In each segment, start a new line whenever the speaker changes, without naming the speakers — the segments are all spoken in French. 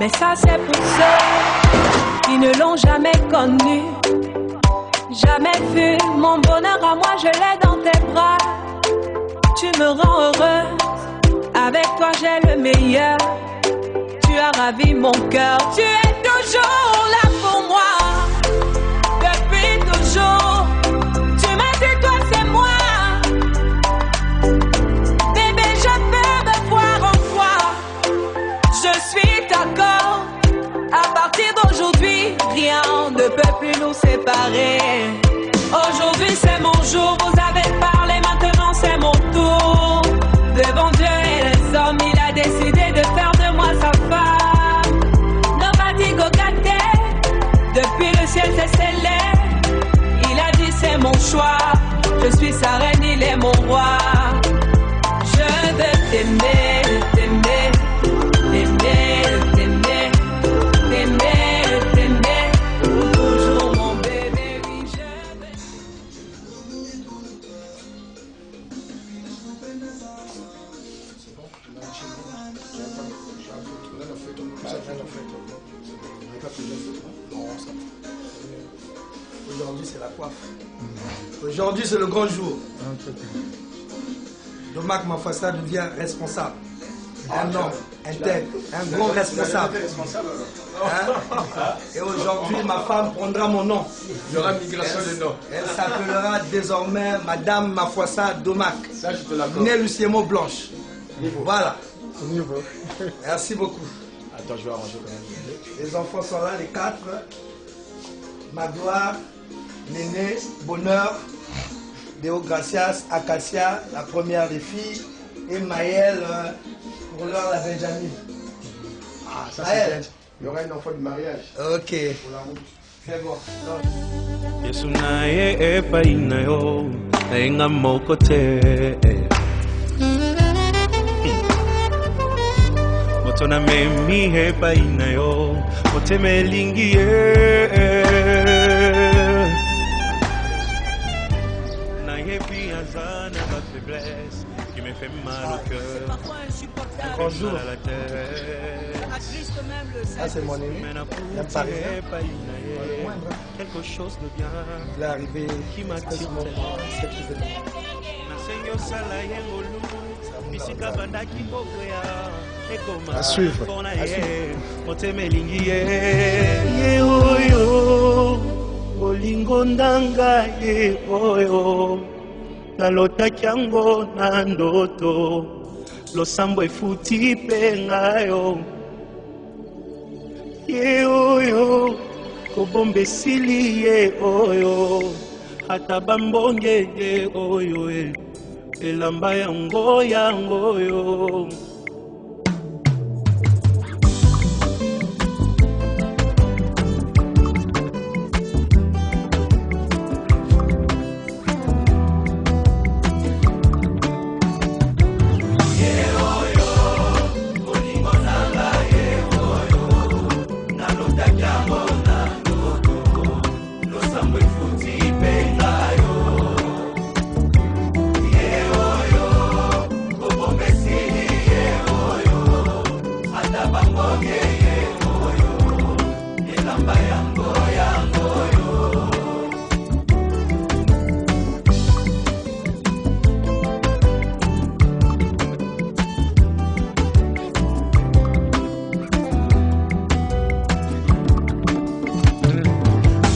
Mais ça c'est pour ceux qui ne l'ont jamais connu. Jamais vu mon bonheur à moi, je l'ai dans tes bras. Tu me rends heureuse, avec toi j'ai le meilleur. Tu as ravi mon cœur, tu es toujours là pour moi. Depuis toujours, tu m'as dit toi c'est moi. Bébé, je peux me voir en toi. Je suis d'accord. À partir d'aujourd'hui, rien ne peut plus nous séparer. Aujourd'hui c'est mon jour, vous avez parlé, maintenant c'est mon tour. Devant Dieu et les hommes, il a décidé de faire de moi sa femme. Nobody go get it. Depuis le ciel c'est scellé. Il a dit c'est mon choix. Je suis sa reine, il est mon roi. Je veux t'aimer, t'aimer, t'aimer, t'aimer, t'aimer, t'aimer. Toujours mon bébé, oui je veux.
Aujourd'hui c'est la coiffe. Aujourd'hui c'est le grand jour. Domac Mafassa devient responsable. Un homme intègre, un grand responsable. Hein? Et aujourd'hui ma femme prendra mon nom.
Il y aura migration de nom.
Elle s'appellera désormais Madame Mafassa Domac.
Ça je te l'accorde.
Née Luciemo Blanche. Voilà.
Niveau.
Merci beaucoup.
Attends, je vais arranger quand même.
Les enfants sont là, les quatre. Magloire, Néné, Bonheur, Déo Gracias, Acacia, la première des filles, et Maëlle, pour l'heure la Benjamin.
Ah, ça
Maëlle.
c'est il y aura un enfant de mariage.
Ok.
Pour la route.
C'est bon.
Yesu naye epai nayo nainga moko te moto na memi epai nayo motema elingi ye nayebi aza na ba faiblesse qui me fait mal au cœur,
Bonjour.
qui me fait mal à la tête.
Ça c'est mon ami, un parisien.
Quelque chose de bien
Il est arrivé
qui m'attire
tellement cet événement.
À suivre.
Olingo ndanga ye oyo nalotaki yango na ndoto losambo efuti mpe ngayo ye oyo kobomba esili ye oyo ata bambonge ye oyo elamba yango yangoyo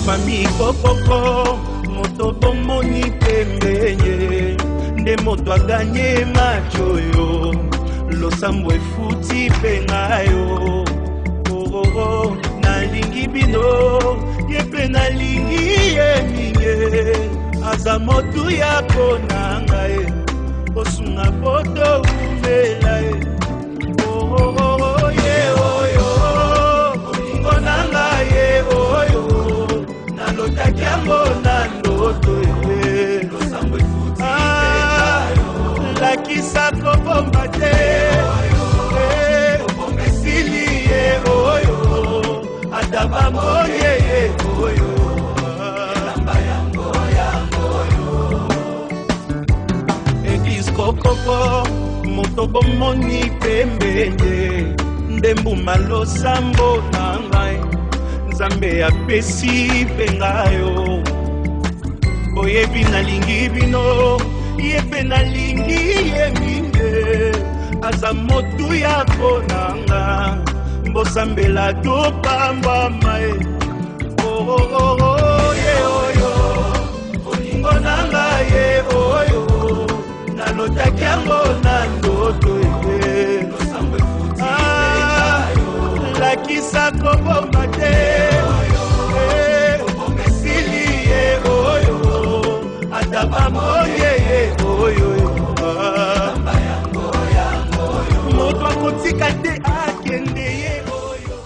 Mami kokoko moto bomoni pembenye nde moto aganye macho yo losambo efuti mpe ngayo oh, nalingi bino ye mpe nalingi ye mingi aza motu ya pona ngai osunga poto umela ye ye oyo olingo na ngai ye oyo nalotaki yango na ndoto losambo efuti lakisa kobomba te kobomba esili ye oyo ata bambonye ye oyo elamba yango yangoyo eglise kokoko moto bomoni pembenge ndembuma losambo na ngai nzambe apesi mpe ngayo oyebi nalingi bino ye mpe nalingi ye mingi aza motu ya konanga mbosambela topambwama ye ye oyo olingo nanga ye oyo nalotaki yango na ndoto ye lakisa koboma te esili ye oyo ata bamonye ye oyo moto akotika te akende ye oyo.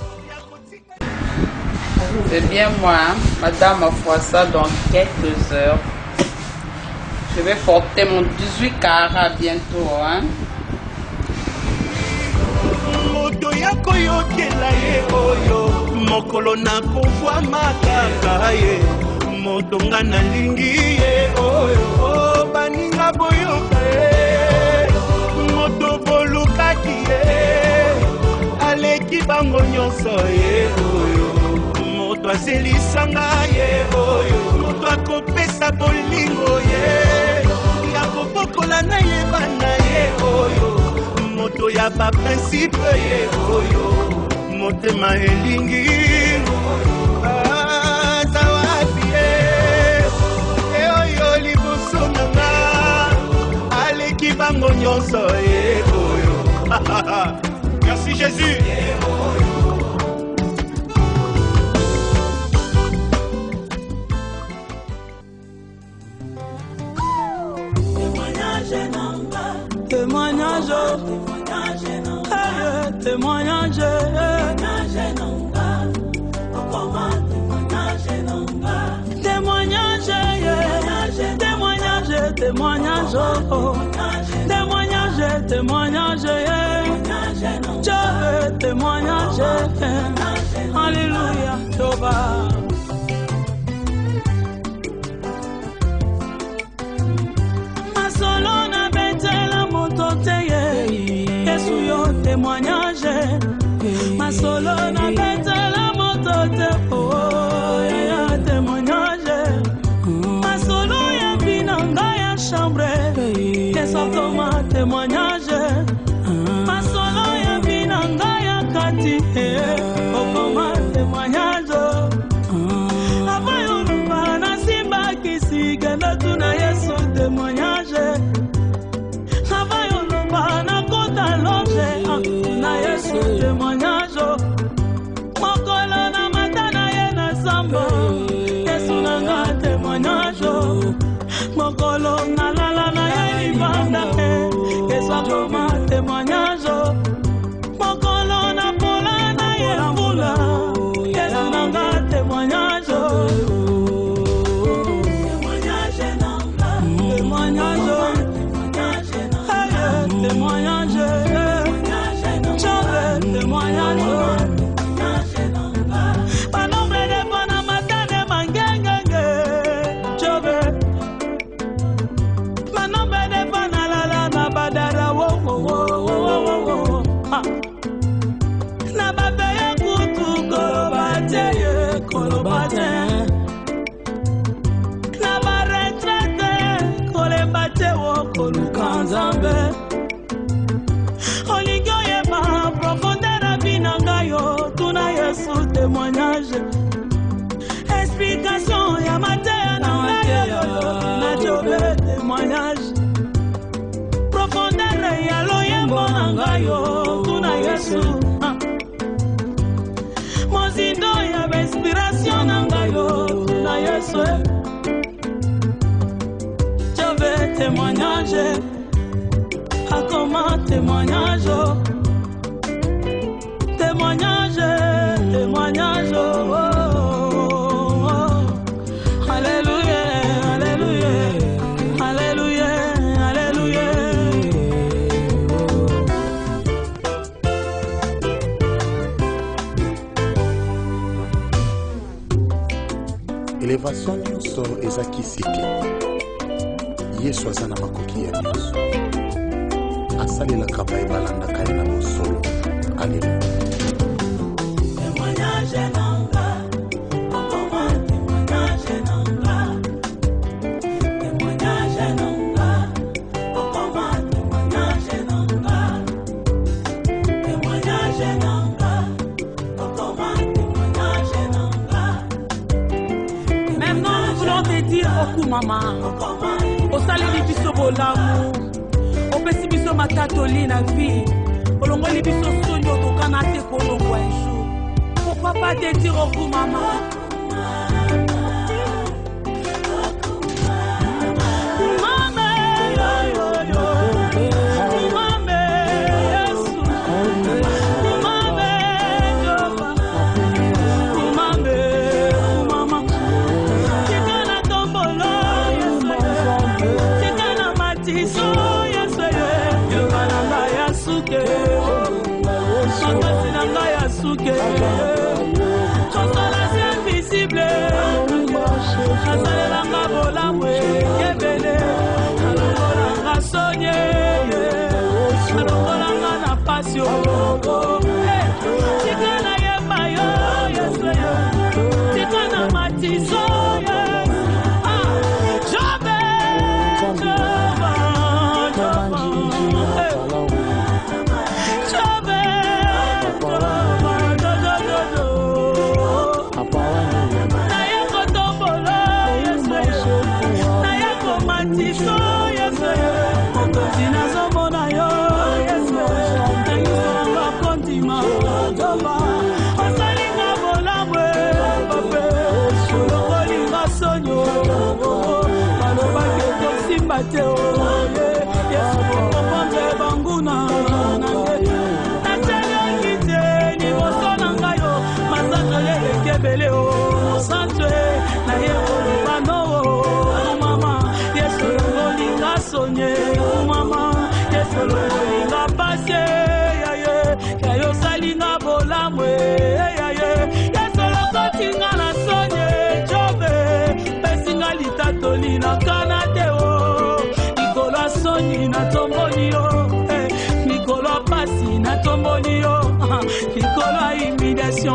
Eh bien moi, Madame Fouassa, dans quelques heures, je vais porter mon 18 carats bientôt. Hein?
Moto ya koyokela ye oyo mokolo na kovwa makaka ye moto nga nalingi ye oyo baninga boyoka ye moto bolukaki ye aleki bango nyonso ye oyo moto azelisanga ye oyo moto akopesa bolingo ye ya kobokola na ye bana ye oyo moto ya ba principe ye oyo motema elingi azawapi ye oyo liboso nanga aleki bango nyonso ye oyo. Merci Jésus.
Témoignage, témoignage, témoignage, témoignage, témoignage, témoignage, je veux témoignage, alléluia, Jéhovah. Témoignage, ma solo na bête la moto te oh ya témoignage, ma solo ya binanga ya chambre, que sorto ma témoignage, ma solo ya binanga ya kati, oh ma témoignage, abayo na simba kisi kenda tuna Yesu témoignage. Na Yesu témoignage mokolo na matana ye na samba Yesu nanga témoignage mokolo na lala na ye libanda Yesu akoma témoignage mokolo na pola na ye mbula Yesu nanga témoignage témoignage témoignage, explication ya matéa na Jove témoignage, profondeur ya loyembo na ngayo tuna Yesu, mozindo ya inspiration na ngayo tuna Yesu, Jove témoignage, akoma témoignage, témoignage, témoignage, oh, oh, oh. Alléluia, alléluia, alléluia, alléluia.
Élévation nyonso ezaki sike. Yesu aza na makoki ya nyonso. Asalelaka baye balandaka ye na mosolo. Alléluia.
okumama osaleli biso bolamu opesi biso matatoli na vie olongoli biso soni otokana te kolongwa un jour. Pourquoi pas te dire okumama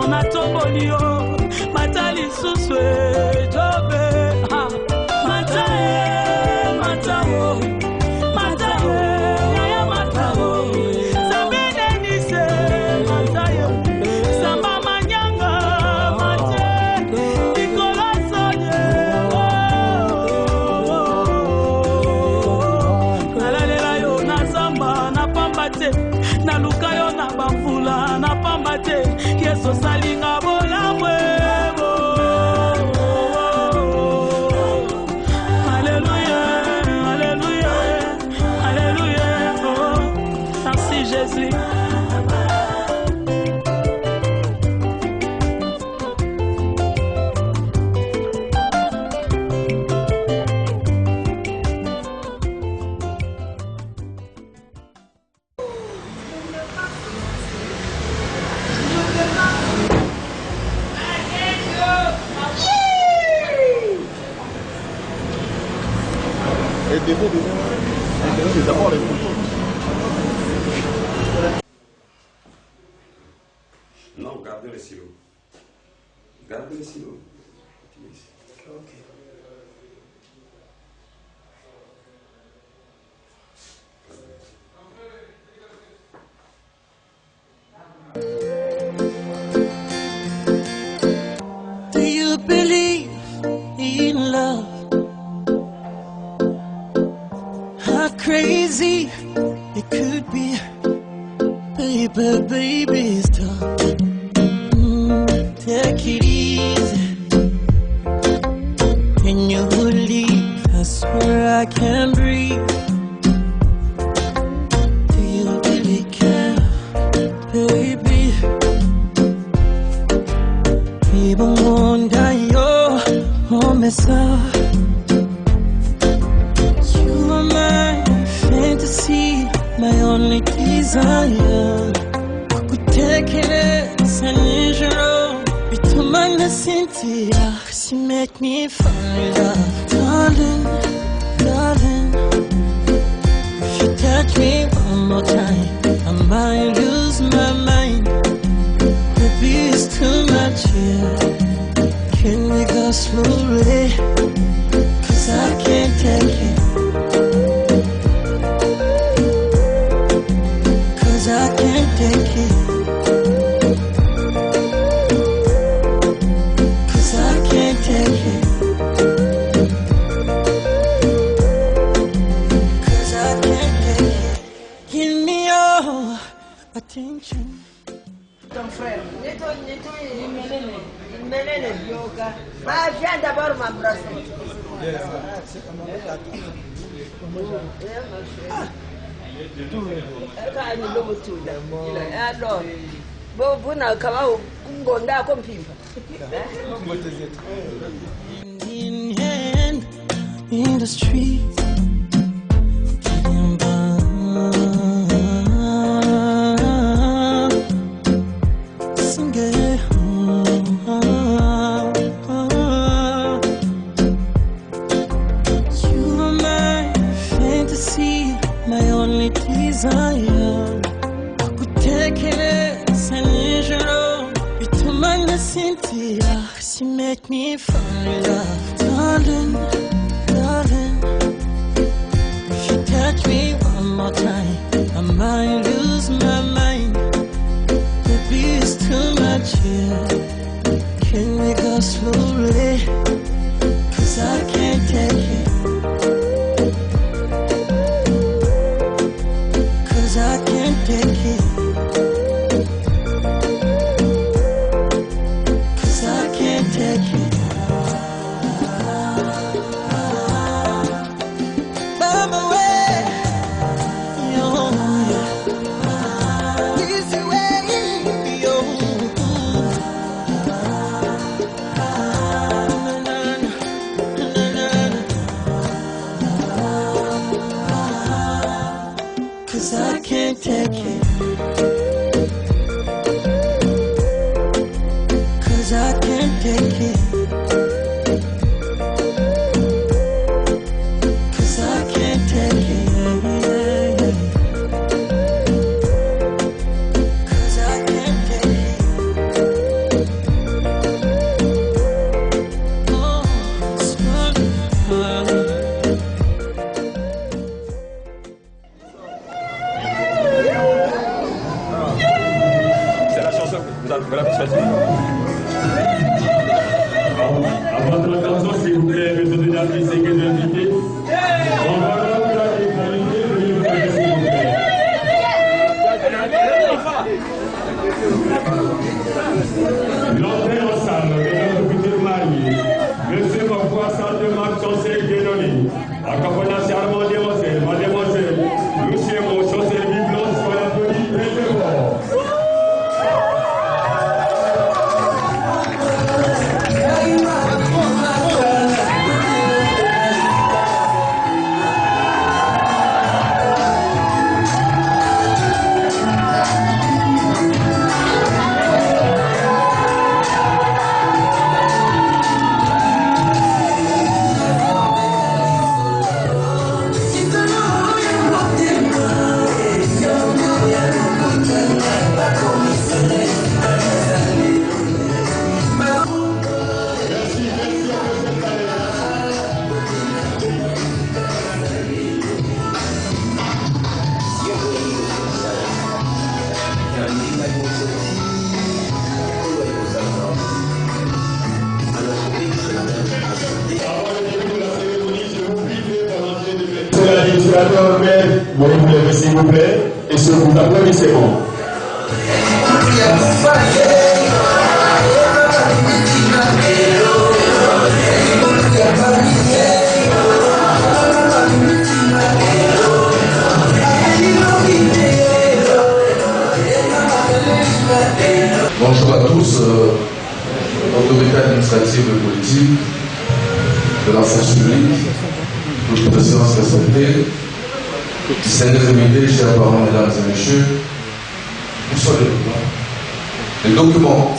na tombolio matali suswe jobe matae matao matae ya matao sabene nise matae samba manyanga mate nikola sonye nalalela yo na samba na pambate na lukayo na bamfula na pambate Yeso salinga bolamwe Alléluia, Alléluia, Alléluia oh, merci Jésus.
D'abord les photos.
Non, gardez le silo. Gardez le silo. Ok.
Do you believe in love? How crazy it could be, baby, stop. Take it easy. When you leave, I swear I can't breathe. Do you really care, baby? Even wonder your home is up. You are my fantasy, my only desire. Kukutekereza nijoro bituma nasinzira. 'Cause you make me fall in love, darling, darling. If you touch me one more time, I might lose my mind. Baby, it's too much here. Can we go slowly? 'Cause I can't take it. 'Cause I can't take it. 'Cause I can't take it.
frère. Bah, viens d'abord m'embrasser. Alors, vous n'avez qu'à
In hand, in the street. Sing it. You are my fantasy, my only desire. Kutekele sanijero, bitumana Cynthia. She make me fall in love, darling, darling. If you touch me one more time, I might lose my mind. Baby, it's too much here. Can we go slowly? 'Cause I can't take it. 'Cause I can't take it. Take it. Mama, way, yo, yeah. Easy way, yo. Cause I can't take it. Cause I can't take it. Cause I can't take it. Cause I can't take it. Oh, it's fun.
C'est la chanson que vous avez choisie.
Avant de la chanson, s'il vous plaît, monsieur de David, c'est que de l'invité. On va donc la égalité, veuillez vous lever, s'il vous plaît. L'entrée en salle de notre futur mari, monsieur Mokwa Santemak Chancel Guénoli, accompagné charmant demoiselle, mademoiselle, monsieur mon Chancel Biblos, soit applaudi très fort. Veuillez vous lever s'il vous plaît, et si vous applaudissez bon.
Bonjour à tous, autorités administratives et politiques de la force publique, toute présence respectée, distingués invités, chers parents, mesdames et messieurs, où sont les documents? Les documents.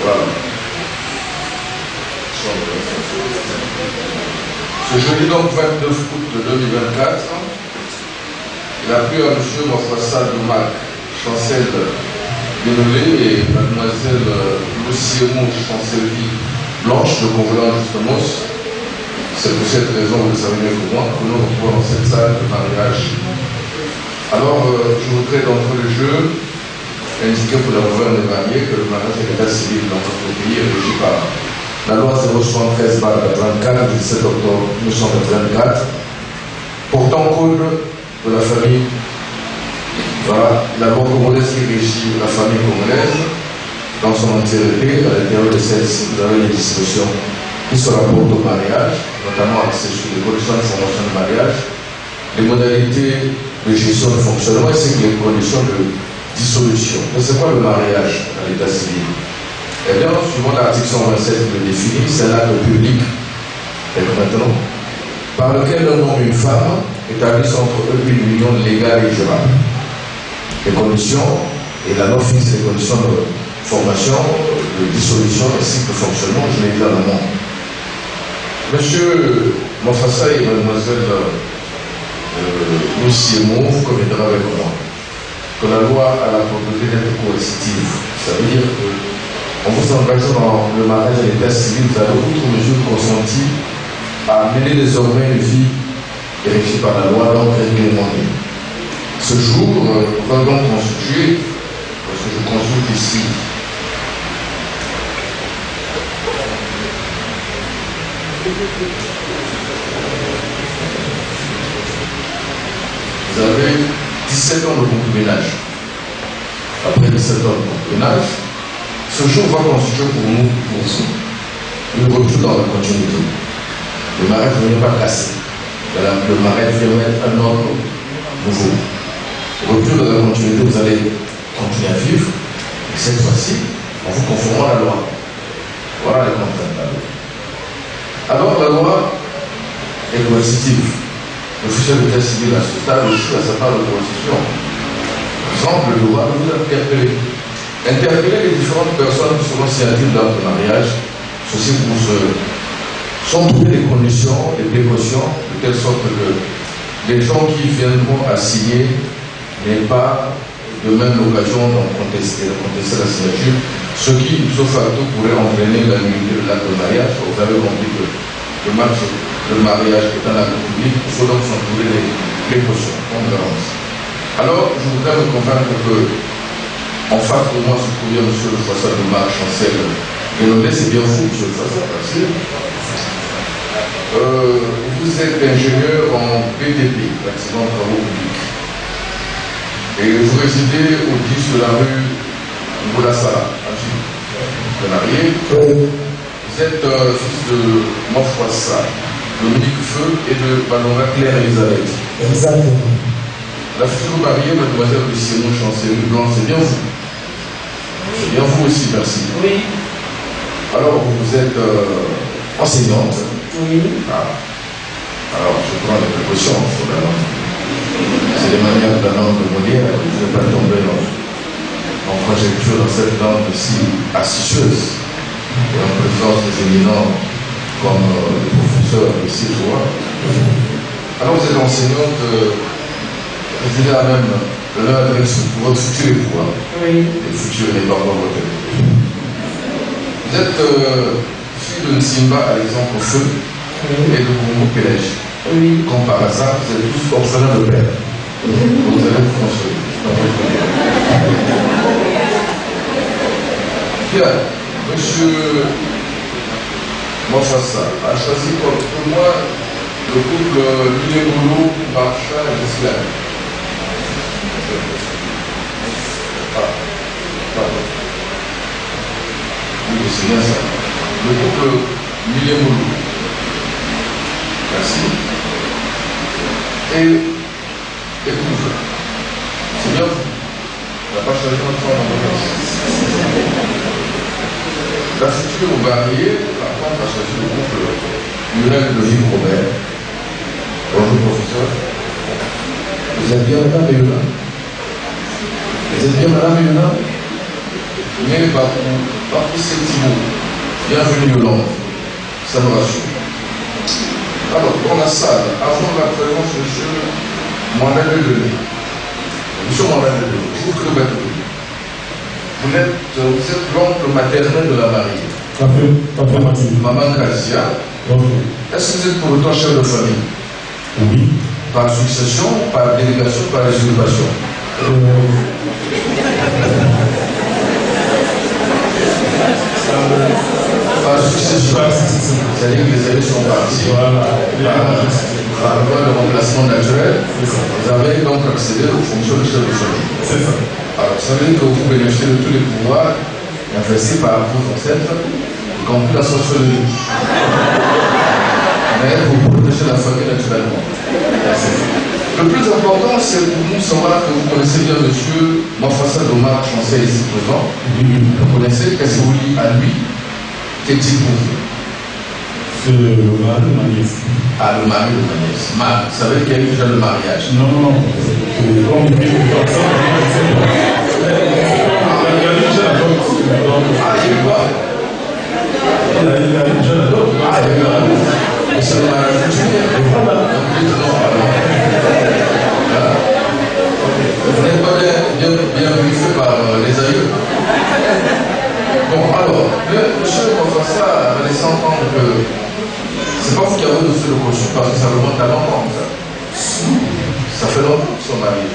Voilà. Ce jeudi donc 29 août 2024, il a plu à M. Mofassa Doumak, Chancel Guénoli et Mademoiselle Luciemou Chancellerie Blanche, le convoyant justement. C'est pour cette raison, vous le savez mieux que moi, que nous nous retrouvons dans cette salle de mariage. Alors, je voudrais d'entrée de jeu indiquer pour la gouverne variée que le mariage est l'état civil dans notre pays est régi par la loi 073/24 du 17 octobre 1924 portant code de la famille. Voilà, la loi congolaise qui régit la famille congolaise dans son entièreté. À l'intérieur de celle-ci, vous avez les dispositions qui se rapportent au mariage, notamment axées sur les conditions de formation de mariage, les modalités de gestion de fonctionnement ainsi que les conditions de dissolution. Mais c'est quoi le mariage à l'état civil? Eh bien, suivant l'article 127 qui le définit, c'est l'acte public, et maintenant, par lequel un homme et une femme établissent entre eux une union légale et jurable. Les conditions, et la loi fixe les conditions de formation, de dissolution ainsi que de fonctionnement, je l'ai dit en amont. Monsieur Mofassa et mademoiselle Luciemo, vous conviendrez avec moi que la loi a la propriété d'être coercitive. Ça veut dire que en vous engageant dans le mariage à l'état civil, vous avez outre mesure consentie à mener désormais une vie vérifiée par la loi, donc réglementée. Ce jour va donc constituer, parce que je consulte ici, vous avez 17 ans de concubinage. Après 17 ans de concubinage, ce jour va constituer pour nous, pour vous, une rupture dans la continuité. Le mariage ne vient pas casser. Le mariage vient mettre un ordre nouveau. Rupture de la continuité, vous allez continuer à vivre, et cette fois-ci, en vous conformant à la loi. Voilà les contraintes de la loi. Alors la loi est coercitive. L'officier de l'état civil à ce stade aussi à sa part de coercition. Par exemple, le droit de vous interpeller. Interpeller les différentes personnes qui seront signataires dans le mariage, ceci pour sont trouver les conditions, les précautions, de telle sorte que les gens qui viendront à signer n'aient pas de même l'occasion d'en contester la signature, ce qui, sauf facto, pourrait entraîner la nullité de l'acte de mariage. Vous avez compris que le mariage est un acte public, il faut donc s'entourer des précautions, conférences. Alors, je voudrais me convaincre que, en face de moi, se trouvait M. le Foissa de Marc Chancel Guénolé, c'est bien vous, M. le Foissa, parce que vous êtes ingénieur en BTP, bâtiment de travaux publics. Et vous résidez au 10 de la rue Boulassala, à Gilles. Vous êtes fils de Mofwassa, Dominique Feu et de Balonga Claire Elisabeth.
Exactement.
La future mariée, mademoiselle Luciemo Chancellerie Blanc, c'est bien vous. C'est bien vous aussi, merci.
Oui.
Alors, vous êtes enseignante.
Oui.
Ah. Alors, je prends les précautions sur la langue. C'est les manières de la langue de Molière, je ne vais pas tomber en conjecture dans cette langue si astucieuse et en présence des éminents comme le professeur ici, je vois. Alors, vous êtes enseignante, vous avez la même adresse pour votre futur époux.
Oui.
Le futur n'est pas encore votre époux. Vous êtes fille de Nsimba, Alexandre Feu, et de Congo Pélège.
Oui.
Comme par hasard, vous êtes tous orphelins de père. Vous allez vous construire. Bien, monsieur Mofassa a choisi pour moi le couple Liéboulou, Marcha et Gisèle. Pardon. Oui, c'est bien ça. Le couple Liéboulou. Merci. Et épouse. C'est bien vous. On n'a pas choisi notre femme en la future mariée, par contre, a choisi le couple Muriel de Vive Robert. Bonjour, professeur. Vous êtes bien madame Yuna? Vous êtes bien madame Yuna? Mais Bakou Sétimo, bienvenue Hollande. Ça me rassure. Alors, dans la salle, avant la présence de M. Mohamed Denis. M. Mohamed Denis, je vous prie de vous êtes l'oncle maternel de la mariée.
Papa Mathieu.
Maman Kazia.
Ok.
Est-ce que vous êtes pour autant chef de famille?
Oui.
Par succession, par délégation, par usurpation? Par succession. C'est-à-dire que les amis sont partis.
Voilà.
par loi de remplacement naturel, vous avez donc accédé aux fonctions de chef de famille.
C'est ça.
Alors, ça veut dire que vous bénéficiez de tous les pouvoirs investis par vos ancêtres, y compris la sorcellerie. Mais vous protégez la famille naturellement. Le plus important, c'est pour nous savoir que vous connaissez bien monsieur Mafassa Domar Chancel ici présent. Vous connaissez, qu'est-ce que vous dites à lui? Qu'est-il pour vous?
C'est le mari de ma nièce.
Ah, le mari de ma nièce. Vous savez qu'il y a eu déjà le mariage?
Non, non, non. C'est comme il dit comme ça, je ne sais pas. Il y a eu déjà la dot.
Ah, il y a eu quoi?
Il y a eu déjà la dot.
Ah, il y a eu la dot. Et c'est le mariage de Julien.
Voilà.
Vous n'êtes pas bien briefé par les aïeux. Bon, alors, monsieur Mafassa a laissé entendre que c'est pas vous qui avez reçu le cochon parce que ça remonte à longtemps, ça. Ça fait longtemps qu'ils sont mariés.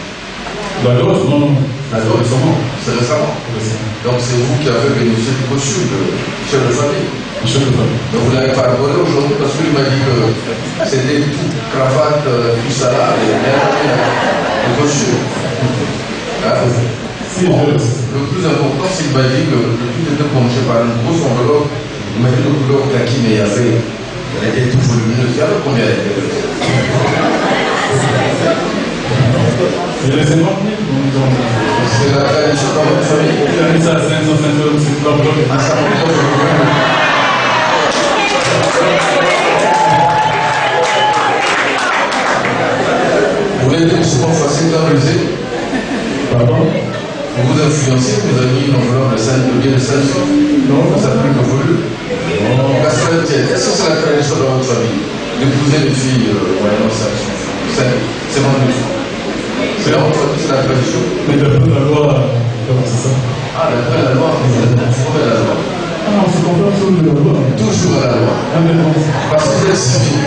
La dot, non.
La dot, c'est récemment. Donc c'est vous qui avez bénéficié du cochon de chef de famille. Donc vous ne l'avez pas abordé aujourd'hui parce qu'il m'a dit que c'était tout, cravate, tout ça là, le cochon. Le plus important, c'est qu'il m'a dit que le tout était penché par une grosse enveloppe. Il m'a dit de couleur kaki, mais elle était tout volumineuse. Il y avait combien elle était?
Il y a 50 000.
C'est la tradition dans votre famille?
Il a mis ça à 550 €, c'est pas bon.
Ah, ça vous voulez dire que c'est pas facile d'analyser?
Pardon?
Vous vous influencez, vous avez mis une enveloppe de bien de 5 sous. Non, ça n'a plus de volume. Est-ce que c'est la tradition dans votre famille d'épouser les filles moyennant 5 sous? C'est vendu. C'est la tradition.
Mais d'après la loi, c'est ça.
Ah, d'après la loi, vous êtes conforme à la loi.
Ah, on se conforme toujours à la loi.
Toujours à la loi. Parce que vous êtes civil.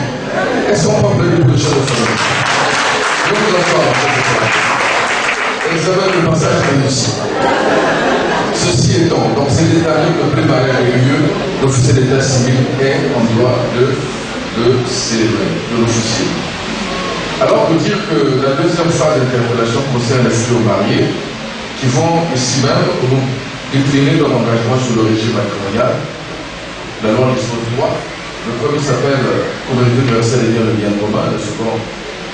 Est-ce qu'on peut plaider pour le chef de famille? Je vous entends, chef de famille. Examen de passage réussi. Ceci étant, donc c'est d'établir que le pré-mariage a eu lieu, l'officier d'état civil est en droit de l'officier. Alors, pour dire que la deuxième phase d'interpellation concerne les futurs mariés qui vont ici même nous décliner leur engagement sur le régime matrimonial. La loi dispose de droit. Le premier s'appelle communauté universelle des biens, le bien commun. Le second,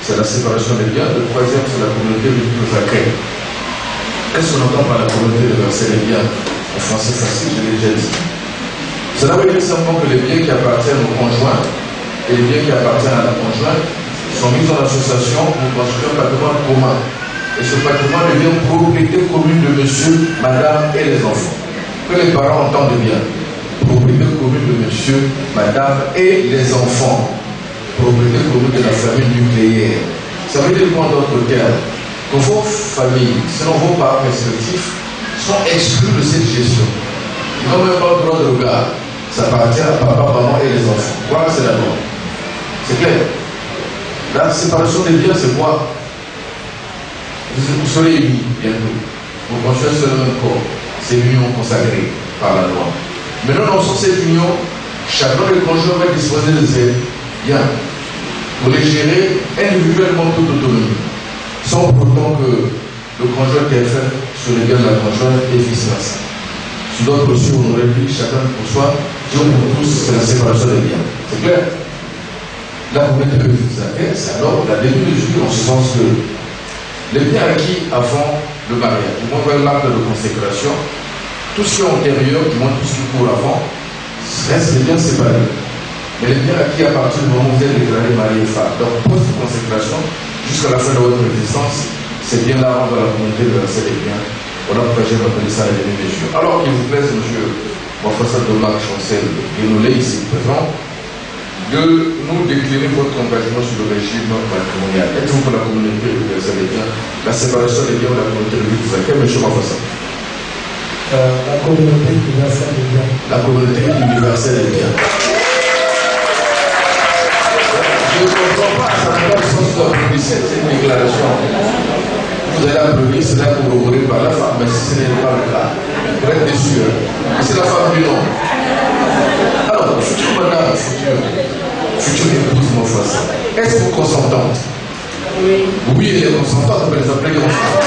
c'est la séparation des biens. Le troisième, c'est la communauté de sacrée. Qu'est-ce qu'on entend par la communauté universelle des biens? En français facile, je l'ai déjà dit. Cela veut dire simplement que les biens qui appartiennent au conjoint et les biens qui appartiennent à la conjointe sont mis en association pour construire un patrimoine commun. Et ce patrimoine devient propriété commune de monsieur, madame et les enfants. Que les parents entendent bien. Propriété commune de monsieur, madame et les enfants. Propriété commune de la famille nucléaire. Ça veut dire quoi en d'autres termes? Que vos familles, selon vos parents respectifs, sont exclus de cette gestion. Ils n'ont même pas le droit de regard. Ça appartient à papa, maman et les enfants. Voilà, c'est la loi. C'est clair. La séparation des biens, c'est quoi? Vous serez unis bientôt. Vous construisez sur le même corps. C'est l'union consacrée par la loi. Maintenant, dans cette union, chacun des conjoints va disposer de ses biens pour les gérer individuellement toute autonomie, sans pour autant que le conjoint interfère sur les biens de la conjointe et vice-versa. Sur d'autres aussi, on aurait dit chacun pour soi, Dieu pour tous, c'est la séparation des biens. C'est clair? La communauté que vous avez, c'est alors la demi-mesure, en ce sens que les biens acquis avant le mariage, du moins l'acte de consécration, tout ce qui est antérieur, du moins tout ce qui court avant, reste les biens séparés. Mais les biens acquis à partir du moment où vous êtes déclaré marié et femme, donc post-consécration, jusqu'à la fin de votre existence, c'est bien là dans la communauté de verser les biens. Voilà pourquoi j'ai appelé ça la demi-mesure. Alors qu'il vous plaise, monsieur Mafassa Domar Chancel Guénolé, ici présent, de nous décliner votre engagement sur le régime matrimonial. Êtes-vous pour la communauté universelle des biens, la séparation des biens de la communauté de l'Église? Monsieur Mafassa?
La communauté universelle des biens.
La communauté universelle des biens. Je ne comprends pas, ça n'a pas le sens d'applaudir cette déclaration. Vous allez applaudir, c'est là que vous roulez par la femme, mais si ce n'est pas le cas, vous êtes déçus. C'est la femme du nom. Alors, future madame, future épouse Mofassa, est-ce consentante?
Oui.
Oui, elle est consentante, on peut les appeler consentante.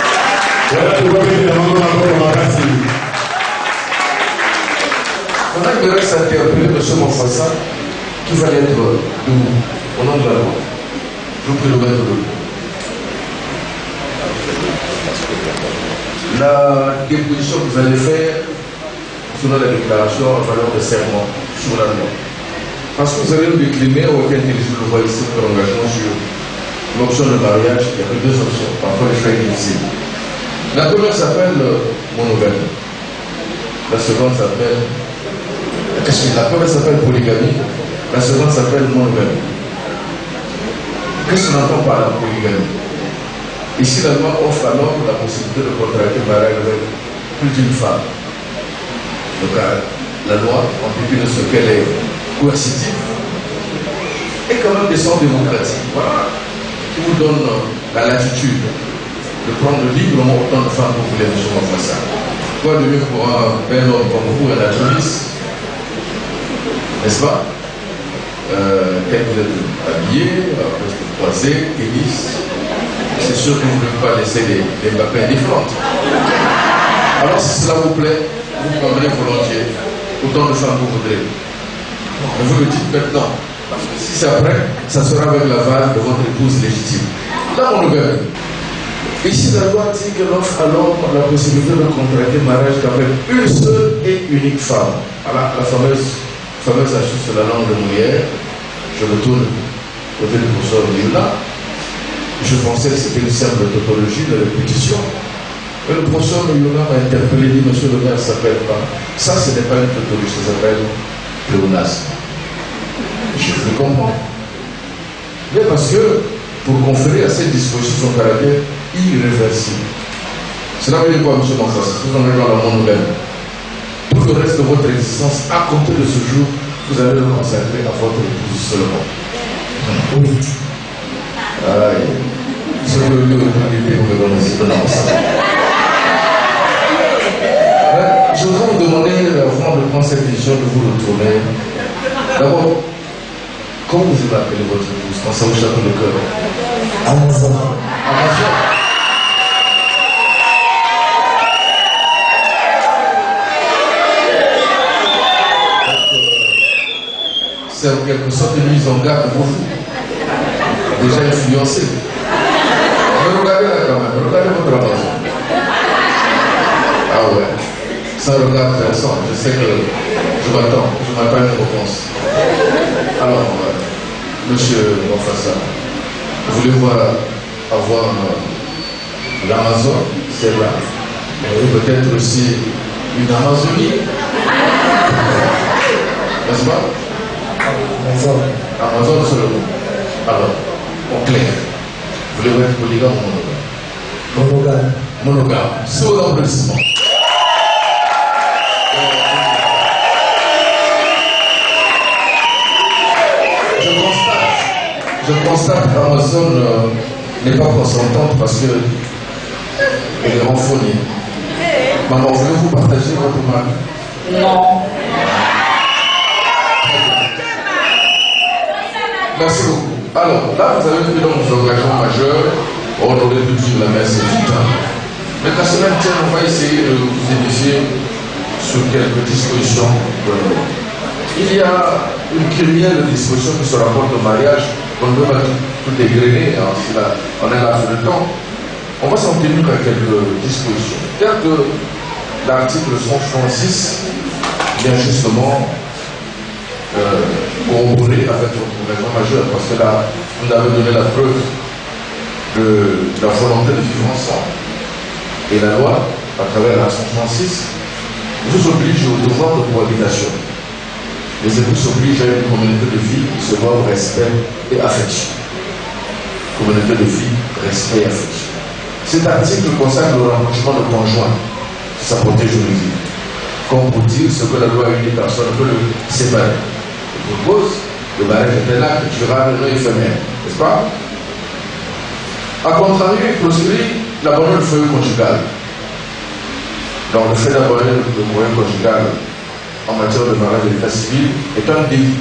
Maintenant, il me reste à interpeller M. Mofassa qui va être debout au nom de la loi. Je vous prie de le mettre debout. La déposition que vous allez faire selon la déclaration en valeur de serment sur la loi. Parce que vous allez nous décliner auquel je le vois ici pour l'engagement sur l'option de mariage. Il y a que deux options. Parfois, les choix sont difficiles. La première s'appelle monogame. La seconde s'appelle. La première s'appelle polygamie. La seconde s'appelle monogamie. Qu'est-ce qu'on entend par la polygamie? Ici, la loi offre à l'homme la possibilité de contracter mariage avec plus d'une femme. Donc, la loi, en dépit de ce qu'elle est coercitive, est quand même des sens démocratiques. Voilà, qui vous donne la latitude de prendre librement autant de femmes que vous voulez, M. Mofassa. Quoi de mieux pour un bel homme comme vous, un naturaliste, n'est-ce pas? Quand vous êtes habillé, presque croisé, tennis, c'est sûr que vous ne pouvez pas laisser les Mbappé indifférentes. Alors si cela vous plaît, vous prendrez volontiers autant de femmes que vous voudrez. Mais vous le dites maintenant, parce que si c'est après, ça sera avec l'aval de votre épouse légitime. Là, mon gars, ici la loi dit qu'elle offre à l'homme la possibilité de contracter mariage qu'avec une seule et unique femme. Voilà la fameuse astuce sur la langue de Molière. Je retourne côté du professeur Lula. Je pensais que c'était une simple tautologie de répétition. Mais le professeur Lula m'a interpellé, dit monsieur le maire, ça ne s'appelle pas. Ça, ce n'est pas une tautologie, ça s'appelle pléonasme. Je le comprends. Mais parce que pour conférer à cette disposition son caractère irréversible. Cela veut dire quoi, monsieur Mofassa? Vous en êtes dans la monogamie. Pour le reste de votre existence, à compter de ce jour, vous allez le consacrer à votre épouse seulement. Oui. Aïe. Ce que le lieu de vous me donne ici, je voudrais vous demander, avant de prendre cette décision, de vous retourner. D'abord, comment vous avez appelé votre épouse quand ça vous chape le cœur?
Amazon.
Amazon. C'est en quelque sorte une mise en garde pour vous. Déjà influencé. Mais regardez là quand même, regardez votre Amazon. Ah ouais, ça regarde personne. Je sais que je m'attends à une réponse. Alors, monsieur Mofassa, vous voulez avoir l'Amazon, c'est là. Et peut-être aussi une Amazonie. N'est-ce pas? Amazon seulement. Alors, en clair, vous voulez être polygame ou monogame?
Monogame.
Monogame. Sous l'applaudissement. Je constate qu'Amazon n'est pas consentante parce qu'elle est renfrognée. Maman, voulez-vous partager votre mari?
Non.
Merci beaucoup. Alors, là, vous avez vu donc nos engagements majeurs. On aurait pu dire la messe et tout ça. Mais la semaine tienne, on va essayer de vous édifier sur quelques dispositions de la loi. Il y a une criminelle de dispositions qui se rapporte au mariage. On ne peut pas tout dégrainer, hein, si là, on est là sur le temps. On va s'en tenir à quelques dispositions. Tel que l'article 136 vient justement corroborer avec votre engagement majeur, parce que là, vous avez donné la preuve de la volonté de vivre ensemble. Et la loi, à travers la 136, vous oblige au devoir de cohabitation. Les époux s'obligent à une communauté de vie qui se voit au respect et affection. Communauté de vie, respect et affection. Cet article concerne le rapprochement de conjoints, sa portée juridique. Comme pour dire ce que la loi unit personne ne peut le séparer. Je propose le mariage est un acte durable et non éphémère, n'est-ce pas? A contrario, il proscrit l'abandon du foyer conjugal. Donc le fait d'abandonner le foyer conjugal en matière de mariage et d'état civil est un délit.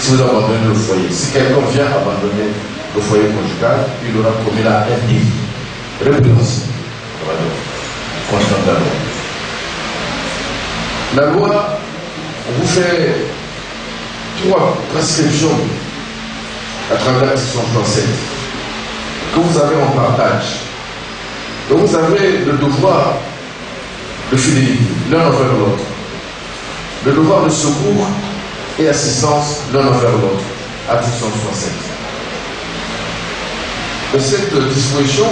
si vous abandonnez le foyer. Si quelqu'un vient abandonner le foyer conjugal, il aura commis là un délit répréhensible contre la loi. La loi vous fait 3 prescriptions à travers la section 67 que vous avez en partage. Donc vous avez le devoir de fidélité l'un envers l'autre, le devoir de secours et assistance l'un envers l'autre, article 67. De cette disposition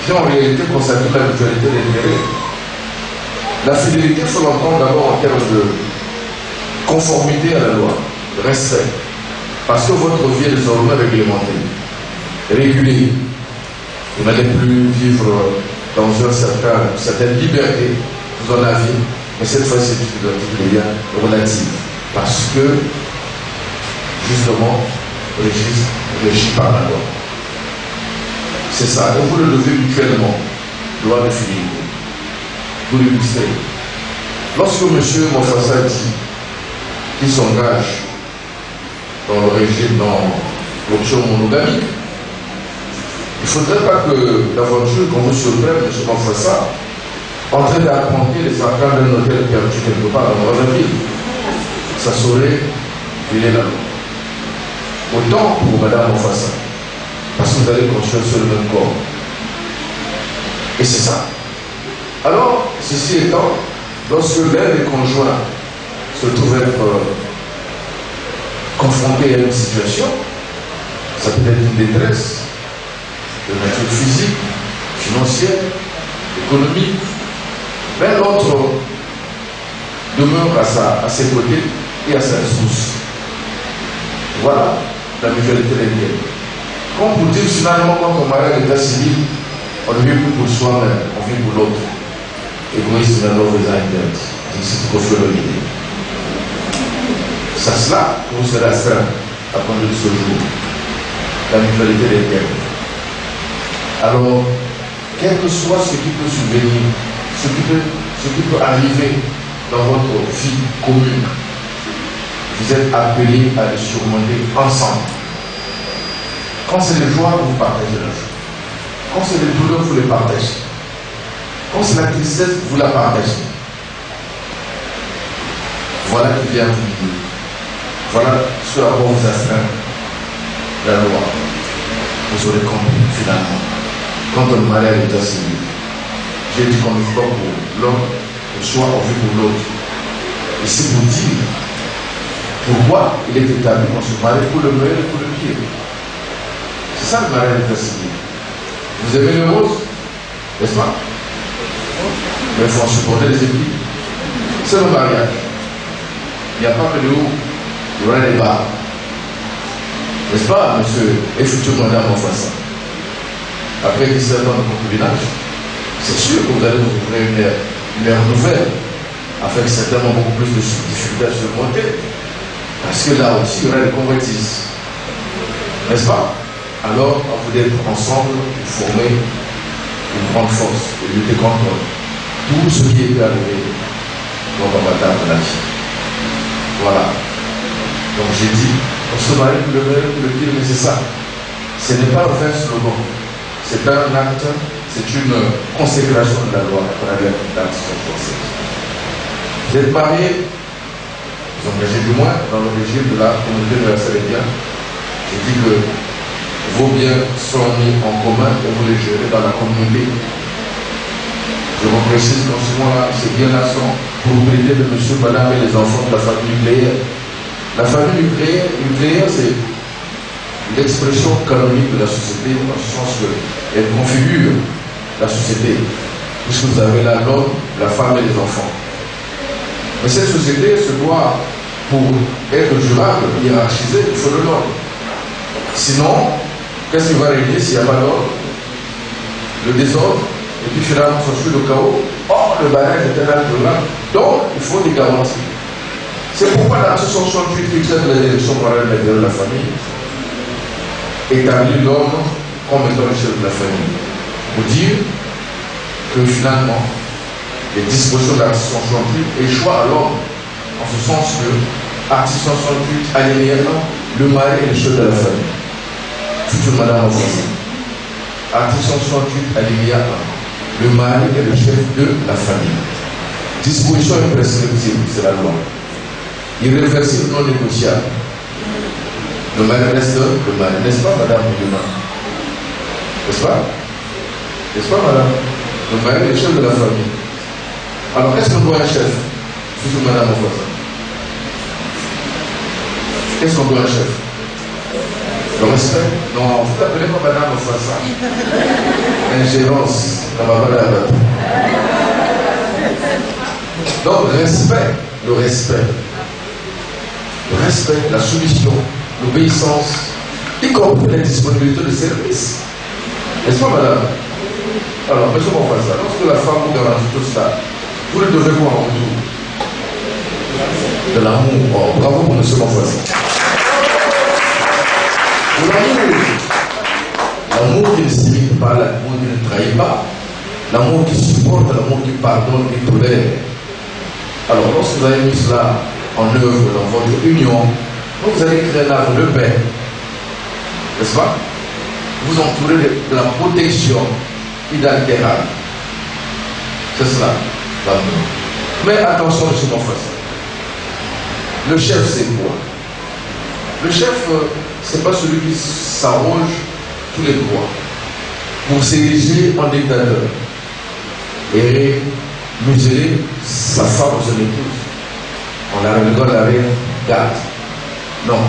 qui en réalité consacre la mutualité d'intérêt. La fidélité, il faut l'entendre d'abord en termes de conformité à la loi, de respect, parce que votre vie est désormais réglementée, régulée. Vous n'allez plus vivre dans une certaine liberté, vous en aviez, mais cette fois-ci c'est une bien relative, parce que justement, régi par la loi. C'est ça, et vous le levez mutuellement, loi de fidélité. Vous l'illustrez. Lorsque M. Mofassa dit qu'il s'engage dans le régime, dans l'option monogamique, il ne faudrait pas que l'aventure qu'on vous surprenne, M. Mofassa, en train d'apprendre les arcanes d'un hôtel perdu quelque part dans la ville. Ça saurait violer la loi. Autant pour Mme Mofassa, parce que vous allez construire sur le même corps. Et c'est ça. Alors, ceci étant, lorsque l'un des conjoints se trouve être confronté à une situation, ça peut être une détresse de nature physique, financière, économique, mais l'autre demeure à ses côtés et à sa ressource. Voilà la mutualité d'intérêt. Comme pour dire finalement, quand on marie à l'état civil, on ne vit plus pour soi-même, on vit pour l'autre. Égoïsme dans nos intérêts. C'est ce qu'il faut le dire. C'est cela que vous serez astreint à conduire ce jour. La mutualité des termes. Alors, quel que soit ce qui peut survenir, ce qui peut arriver dans votre vie commune, vous êtes appelés à les surmonter ensemble. Quand c'est les joies, vous partagez la joie. Quand c'est les douleurs, vous les partagez. Quand c'est la tristesse, vous la partagez. Voilà qui vient vous dire. Voilà ce à quoi vous astreint la loi. Vous aurez compris finalement. Quand on marie à l'état civil, j'ai dit qu'on ne vit pas pour l'homme, le choix on vit pour l'autre. Et c'est pour dire pourquoi il est établi qu'on se marie pour le meilleur et pour le pire. C'est ça le mariage à l'état civil. Vous aimez le rose, n'est-ce pas? Mais il faut en supporter les épis. C'est le mariage. Il n'y a pas que de haut, il y aura des bas. N'est-ce pas, monsieur et futur madame Mofassa? Après 17 ans de concubinage, c'est sûr que vous allez vous ouvrir une ère nouvelle, avec certainement beaucoup plus de difficultés à surmonter. Parce que là aussi, il y aura des convoitises. N'est-ce pas? Alors, vous d'être ensemble pour former une grande force et lutter contre tout ce qui est arrivé dans la bataille de la vie. Voilà. Donc j'ai dit, on se marie pour le meilleur, pour le pire, mais c'est ça. Ce n'est pas un vrai slogan. C'est un acte, c'est une consécration de la loi à travers l'article 67. Vous êtes mariés, vous engagez du moins dans le régime de la communauté universelle des biens. J'ai dit que vos biens sont mis en commun et vous les gérez dans la communauté. Je vous précise qu'en ce moment-là, ces biens-là sont propriété de monsieur, madame et les enfants de la famille nucléaire. La famille nucléaire, c'est l'expression canonique de la société, dans ce sens qu'elle configure la société, puisque vous avez là l'homme, la femme et les enfants. Mais cette société se doit, pour être durable, hiérarchisée, il faut de l'ordre. Sinon, qu'est-ce qui va régner s'il n'y a pas d'ordre? Le désordre, et puis finalement s'ensuit le chaos. Or, le barrage est un acte là, donc il faut des garanties. C'est pourquoi l'article 168 fixait les élections morales de la famille, établit l'homme comme étant le chef de la famille. Pour dire que finalement, les dispositions de l'article 168 échouent à l'homme, en ce sens que Article 168, alinéa 1, le mari est le chef de la famille. Future madame en français. Article 168, alinéa 1, le mari est le chef de la famille. Disposition imprescriptible, c'est la loi. Irréversible, non négociable. Le mari reste le mari, n'est-ce pas, madame Moulina? N'est-ce pas? N'est-ce pas, madame? Le mari est le chef de la famille. Alors, qu'est-ce qu'on doit un chef? Future madame en français. Qu'est-ce qu'on doit un chef? Le respect? Non, vous appelez pas madame en face. Ingérence dans ma valeur. Donc, respect, le respect. Le respect, la soumission, l'obéissance, y compris la disponibilité de service. N'est-ce pas, madame? Alors, monsieur mon frère, lorsque la femme vous garantit tout ça, vous le devez voir en retour. De l'amour. Oh, bravo pour monsieur mon frère. L'amour qui ne s'imite pas, l'amour qui ne trahit pas, l'amour qui supporte, l'amour qui pardonne, qui tolère. Alors, lorsque vous avez mis cela en œuvre dans votre union, vous allez créer un arbre de paix. N'est-ce pas? Vous entourez de la protection inaltérable. C'est cela, l'amour. Mais attention, monsieur mon frère. Le chef, c'est quoi? Le chef, c'est pas celui qui s'arroge tous les droits pour s'ériger en dictateur et museler sa femme ou son épouse. On la rigole à rien, garde. Non.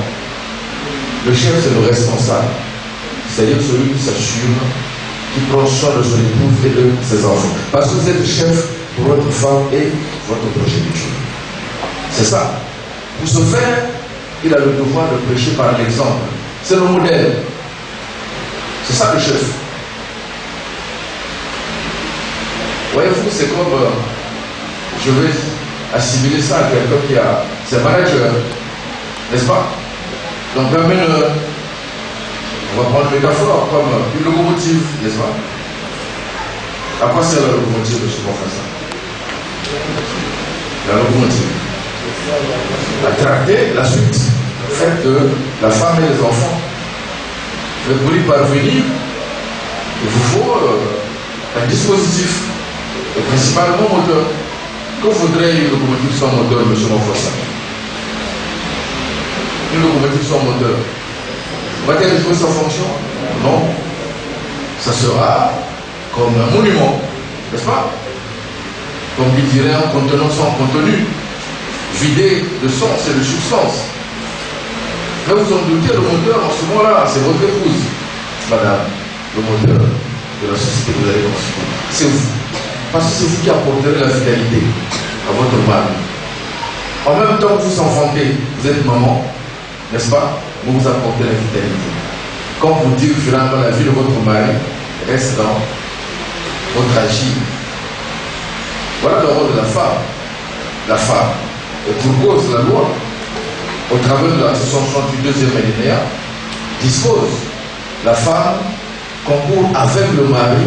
Le chef, c'est le responsable. C'est-à-dire celui qui s'assume, qui prend soin de son épouse et de ses enfants. Parce que vous êtes le chef pour votre femme et votre progéniture. C'est ça. Pour ce faire, il a le devoir de prêcher par l'exemple. C'est le modèle. C'est ça le chef. Voyez-vous, c'est comme je vais assimiler ça à quelqu'un qui a ses managers, n'est-ce pas? Donc même on va prendre une métaphore comme une locomotive, n'est-ce pas? À quoi sert la locomotive, monsieur Professeur? La locomotive. À tracter la suite faite de la femme et des enfants. Mais pour y parvenir, il vous faut un dispositif, et principalement moteur. Que voudrait une locomotive sans moteur, monsieur Monfossin? Une locomotive sans moteur. Va-t-elle jouer sa fonction? Non. Ça sera comme un monument, n'est-ce pas? Comme il dirait un contenant sans contenu, vidé de sens et de substance. Mais vous en doutez, le moteur en ce moment-là, c'est votre épouse, madame, le moteur de la société que vous allez construire. C'est vous. Parce que c'est vous qui apporterez la vitalité à votre mari. En même temps que vous enfantez, vous êtes maman, n'est-ce pas? Vous vous apportez la vitalité. Quand vous dites que finalement la vie de votre mari reste dans votre agir. Voilà le rôle de la femme. La femme. Et pour cause, la loi, au travers de l'article 162e alinéa, dispose la femme concourt avec le mari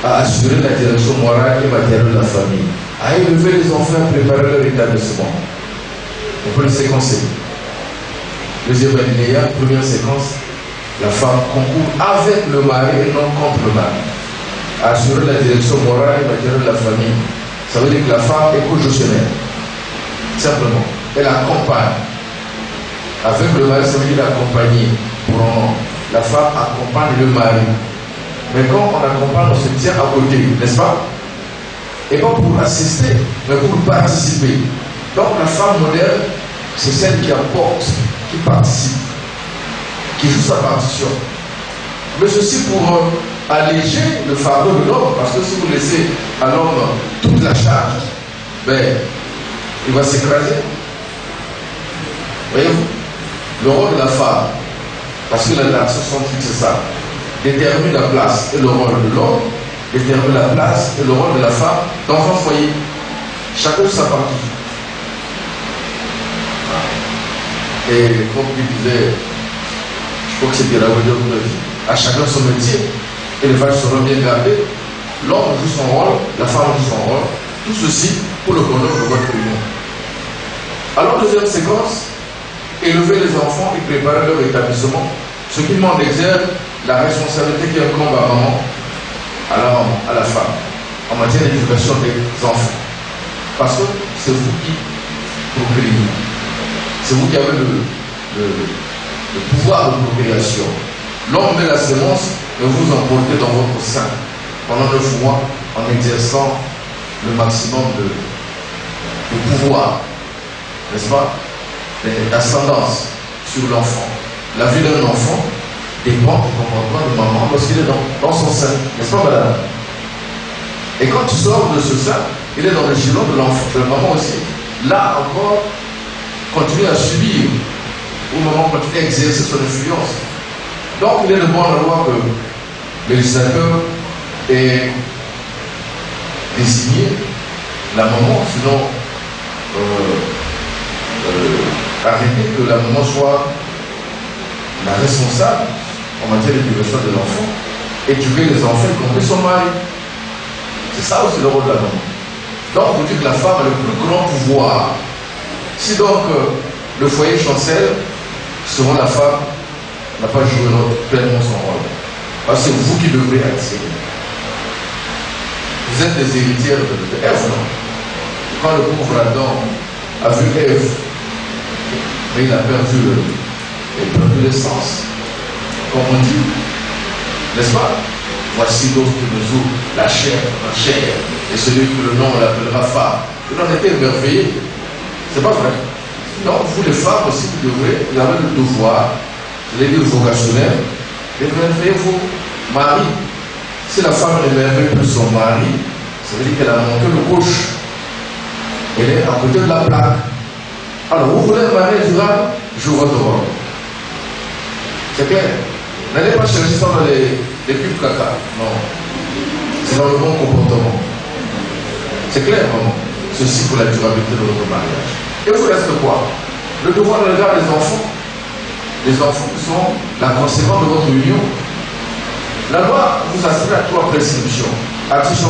à assurer la direction morale et matérielle de la famille, à élever les enfants, à préparer leur établissement. On peut le séquencer. Deuxième alinéa, première séquence, la femme concourt avec le mari et non contre le mari, à assurer la direction morale et matérielle de la famille. Ça veut dire que la femme est co-gestionnaire. Simplement, elle accompagne. Avec le mari, ça veut dire accompagner. Pour un moment, la femme accompagne le mari. Mais quand on accompagne, on se tient à côté, n'est-ce pas? Et pas pour assister, mais pour participer. Donc la femme moderne, c'est celle qui apporte, qui participe, qui joue sa partition. Mais ceci pour alléger le fardeau de l'homme, parce que si vous laissez à l'homme toute la charge, ben, il va s'écraser. Voyez-vous? Le rôle de la femme, parce que l'article 68 c'est ça, détermine la place et le rôle de l'homme, détermine la place et le rôle de la femme dans un foyer. Chacun de sa partie. Et comme il disait, je crois que c'était la voiture de vie, à chacun son métier, et les vaches seront bien gardées, l'homme joue son rôle, la femme joue son rôle, tout ceci pour le bonheur de votre union. Alors, deuxième séquence, élever les enfants et préparer leur établissement, ce qui met en exergue la responsabilité qui incombe à maman, à la maman, à la femme, en matière d'éducation des enfants. Parce que c'est vous qui procréez. C'est vous qui avez le pouvoir de procréation. L'homme met la sémence et vous emportez dans votre sein pendant 9 mois en exerçant le maximum de pouvoir, n'est-ce pas, d'ascendance sur l'enfant. La vie d'un enfant dépend du comportement de maman lorsqu'il est dans son sein, n'est-ce pas, madame? Et quand tu sors de ce sein, il est dans le giron de l'enfant, de la maman aussi. Là encore, continue à subir, ou maman continue à exercer son influence. Donc il est de bonne loi que le législateur ait désigné la maman, sinon arrêter que la maman soit la responsable en matière d'éducation de l'enfant, éduquer les enfants, y compris son mari. C'est ça aussi le rôle de la maman. Donc vous dites que la femme a le plus grand pouvoir. Si donc le foyer chancelle, souvent la femme n'a pas joué pleinement son rôle. Parce que c'est vous qui devrez attirer. Vous êtes des héritières de Ève, non? Quand le pauvre Adam a vu Ève, mais il a perdu l'essence, comme on dit, n'est-ce pas? Voici donc qui nous ouvre la chair, et celui que le nom on l'appellera femme. Il en était émerveillé. C'est pas vrai. Donc vous les femmes aussi, vous avez le devoir, je l'ai dit vocationnel, d'émerveiller vos maris. Si la femme n'émerveille plus son mari, ça veut dire qu'elle a monté le gauche. Elle est à côté de la plaque. Alors vous voulez un mari durable, je vous demande. C'est clair. N'allez pas chercher ça dans les pubs caca. Non. C'est dans le bon comportement. C'est clair, maman. Ceci pour la durabilité de votre mariage. Et vous reste quoi? Le devoir de regard des enfants. Les enfants qui sont la conséquence de votre union. La loi vous assigne à 3 prescriptions. Article 178.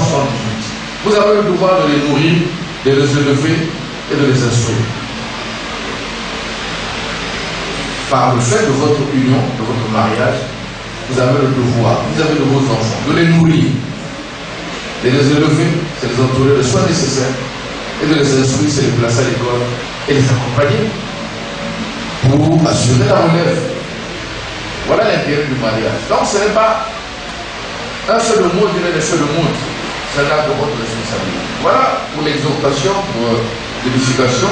Vous avez le devoir de les nourrir, de les élever et de les instruire. Par le fait de votre union, de votre mariage, vous avez le devoir, vous avez de vos enfants, de les nourrir, de les élever, c'est les entourer de soins nécessaires, et de les instruire, c'est les placer à l'école et les accompagner pour assurer la relève. Voilà l'intérêt du mariage. Donc ce n'est pas un seul mot, il est un seul mot. C'est un acte de votre responsabilité. Voilà pour l'exhortation, pour l'édification.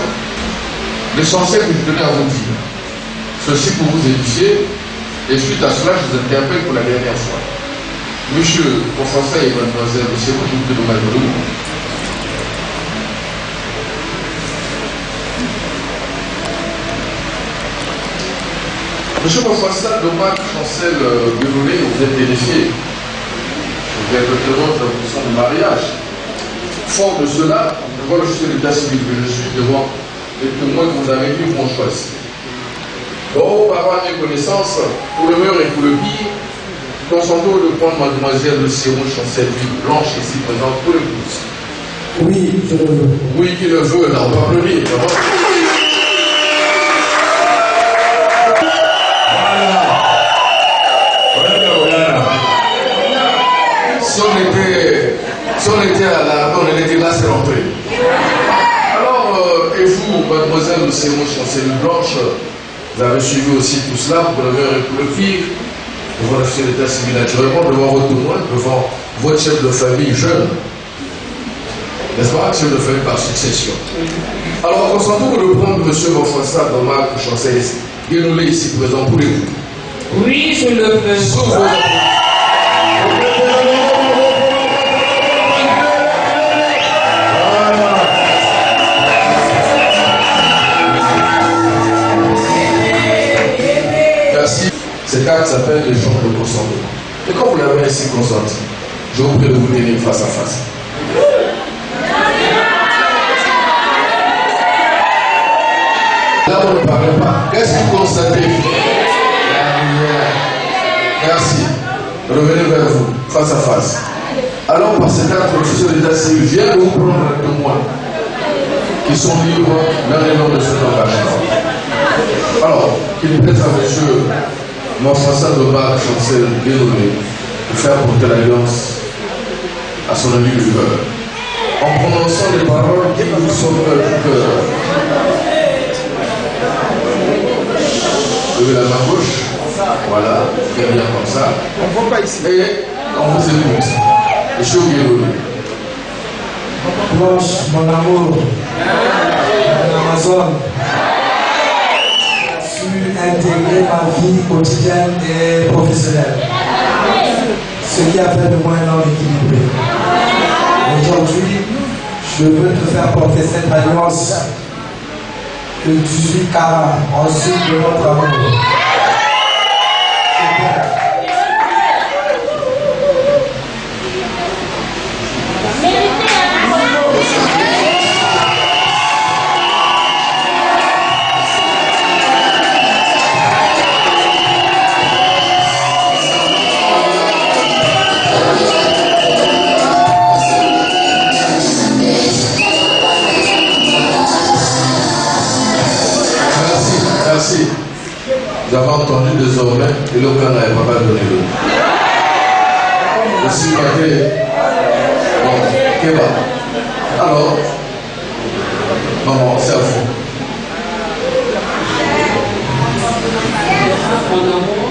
L'essentiel que je tenais à vous dire. Ceci pour vous édifier. Et suite à cela, je vous interpelle pour la dernière fois. Monsieur, professeur et mademoiselle, c'est vous qui vous demandez de nous. Monsieur professeur Domac Chancel Guénolé, vous êtes vérifié. Vous êtes le tenant de la position du mariage. Fort de cela, devant le juge de l'état civil que je suis, devant les témoins que vous avez dit, vont choisir. Bon, par avoir mes connaissances, pour le meilleur et pour le pire, consentons de prendre mademoiselle Le Sirou Chancel Blanche ici présente pour l'épouse.
Oui, je le veux.
Oui, qui le veut, là, on va applaudir. Si on était à la on était là, c'est rentré. Alors, et vous, mademoiselle Le Sirou Chancel Blanche, vous avez suivi aussi tout cela pour le meilleur et pour le pire, devant le chef d'état civil naturellement, devant votre témoin, devant votre chef de famille jeune, n'est-ce pas, chef de famille par succession. Alors, consentons de prendre M. François Domac Chancel Guénolé ici présent pour les vous.
Oui, je le veux.
Cet acte s'appelle les gens de consentement. Et quand vous l'avez ainsi consenti, je vous prie de vous tenir face à face. Là, on ne parle pas. Qu'est-ce que vous constatez? Merci. Revenez vers vous, face à face. Alors, par cet acte, l'officier de l'état civil vient de vous prendre un témoin qui sont libres l'un et l'autre de cet engagement. Alors, il plaît à monsieur Mafouassa Domac, chancel Guénolé, de faire porter l'alliance à son ami du cœur. En prononçant les paroles qui vous sont du cœur. Levez la main gauche. Voilà, bien comme ça.
On ne voit pas ici.
Et on vous écoute. Monsieur Guénolé.
Blanche, mon amour, mon Amazon, su intégrer ma vie quotidienne et professionnelle. Ce qui a fait de moi un homme équilibré. Aujourd'hui, je veux te faire porter cette alliance de 18 carats en suite de notre amour.
Merci. Vous avez entendu désormais et le plan n'avait pas donné l'eau. Je suis maté. Bon, Kéba. Alors, maman, c'est à vous.
Mon amour,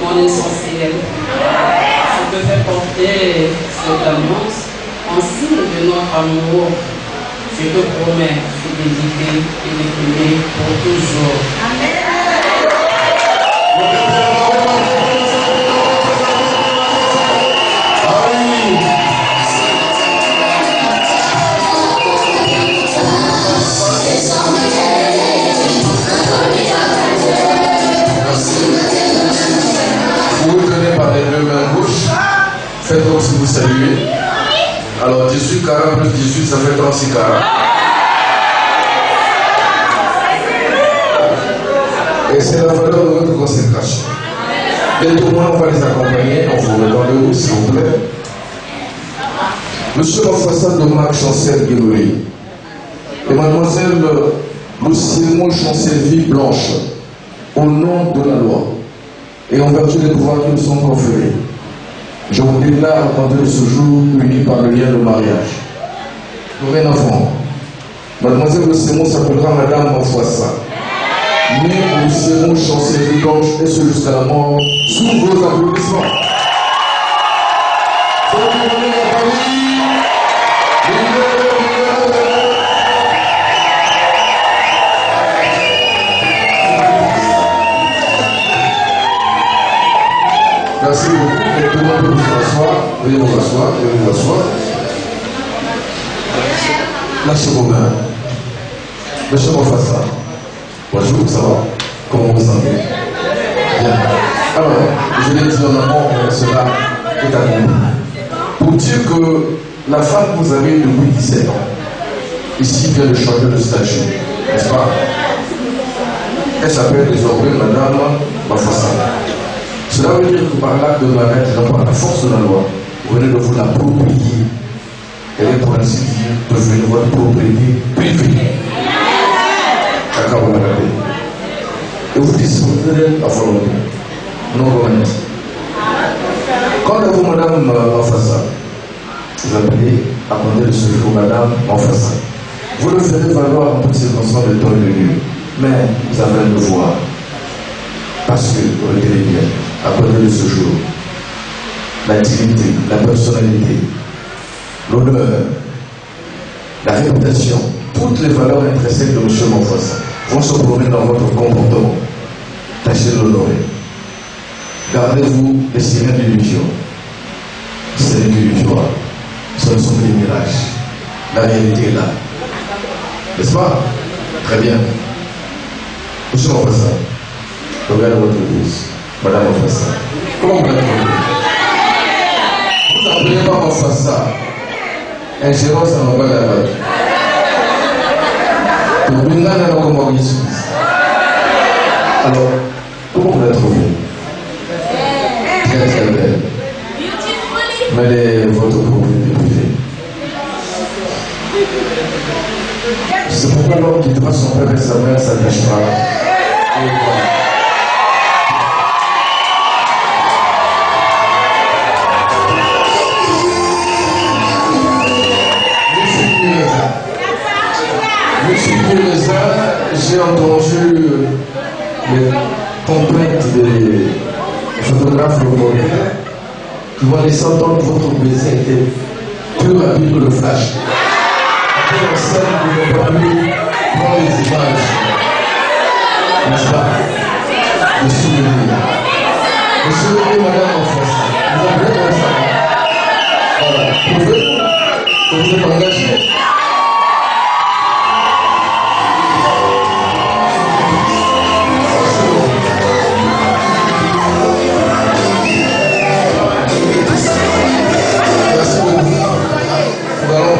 mon essentiel. Je te fais porter cette alliance en signe de notre amour. Je te promets fidélité et de t'aimer pour toujours. Amen.
Vous vous tenez par les deux mains gauches. Faites comme si vous saluez. Alors 18 carats plus 18, ça fait 36 carats. Et c'est la valeur de votre consécration. Et tout le monde, on va les accompagner. On vous met dans le haut, s'il vous plaît. Monsieur Mafouassa Domac, chancel Guénolé, et mademoiselle Lucille Chancellerie Blanche, au nom de la loi, et en vertu des pouvoirs qui nous sont conférés, je vous déclare à compter de ce jour unis par le lien de mariage. Dorénavant, mademoiselle Lucille s'appellera Madame Mafouassa. Mais nous serons Chancellerie Blanche et ce jusqu'à la mort sous vos applaudissements. Merci beaucoup. Et tout le monde peut vous asseoir. Veuillez vous asseoir. Veuillez vous asseoir. Lâchez vos mains. Monsieur Mafouassa. Bonjour, ça va? Comment vous sentez? Bien. Alors, je l'ai dit en amont, cela est à vous. Pour dire que la femme que vous avez depuis 17 ans, ici vient de changer de statut, n'est-ce pas? Elle s'appelle désormais Madame Mafouassa. Cela veut dire que par l'acte de mariage, par la force de la loi, vous venez de vous l'approprier. Elle est pour ainsi dire devenue votre propriété privée. Chacun vous l'a regardé. Et vous disposez à volonté. Non romanesque. Quant à vous, Madame Mafouassa, vous appelez à compter de ce jour Madame Mafouassa. Vous le ferez valoir en toutes circonstances de temps et de lieu. Mais vous avez un devoir. Parce que, retenez bien, à compter de ce jour, la dignité, la personnalité, l'honneur, la réputation, toutes les valeurs intrinsèques de M. Mafouassa vont se promener dans votre comportement. Tâchez de l'honorer. Gardez-vous des signes d'illusion. Ce n'est qu'illusoire. Ce ne sont que des mirages. La réalité est là. N'est-ce pas? Très bien. M. Mafouassa, regardez votre épouse, Madame Mafouassa. Comment vous l'appelez? Vous n'appelez pas Mafouassa. Ingérence en envoi de la vague. Alors, comment vous la trouvez? Très très belle. Mais elle est votre propriété privée. C'est pourquoi l'homme qui doit son père et sa mère s'attache pas J'ai entendu les complaintes des photographes reporters qui vont laisser entendre que votre baiser était plus rapide que le flash. Après, en scène, vous n'avez pas pu prendre les images, n'est-ce pas? Les souvenirs. Les souvenirs, madame, en français. Vous avez bien ça. Voilà. Vous êtes engagé.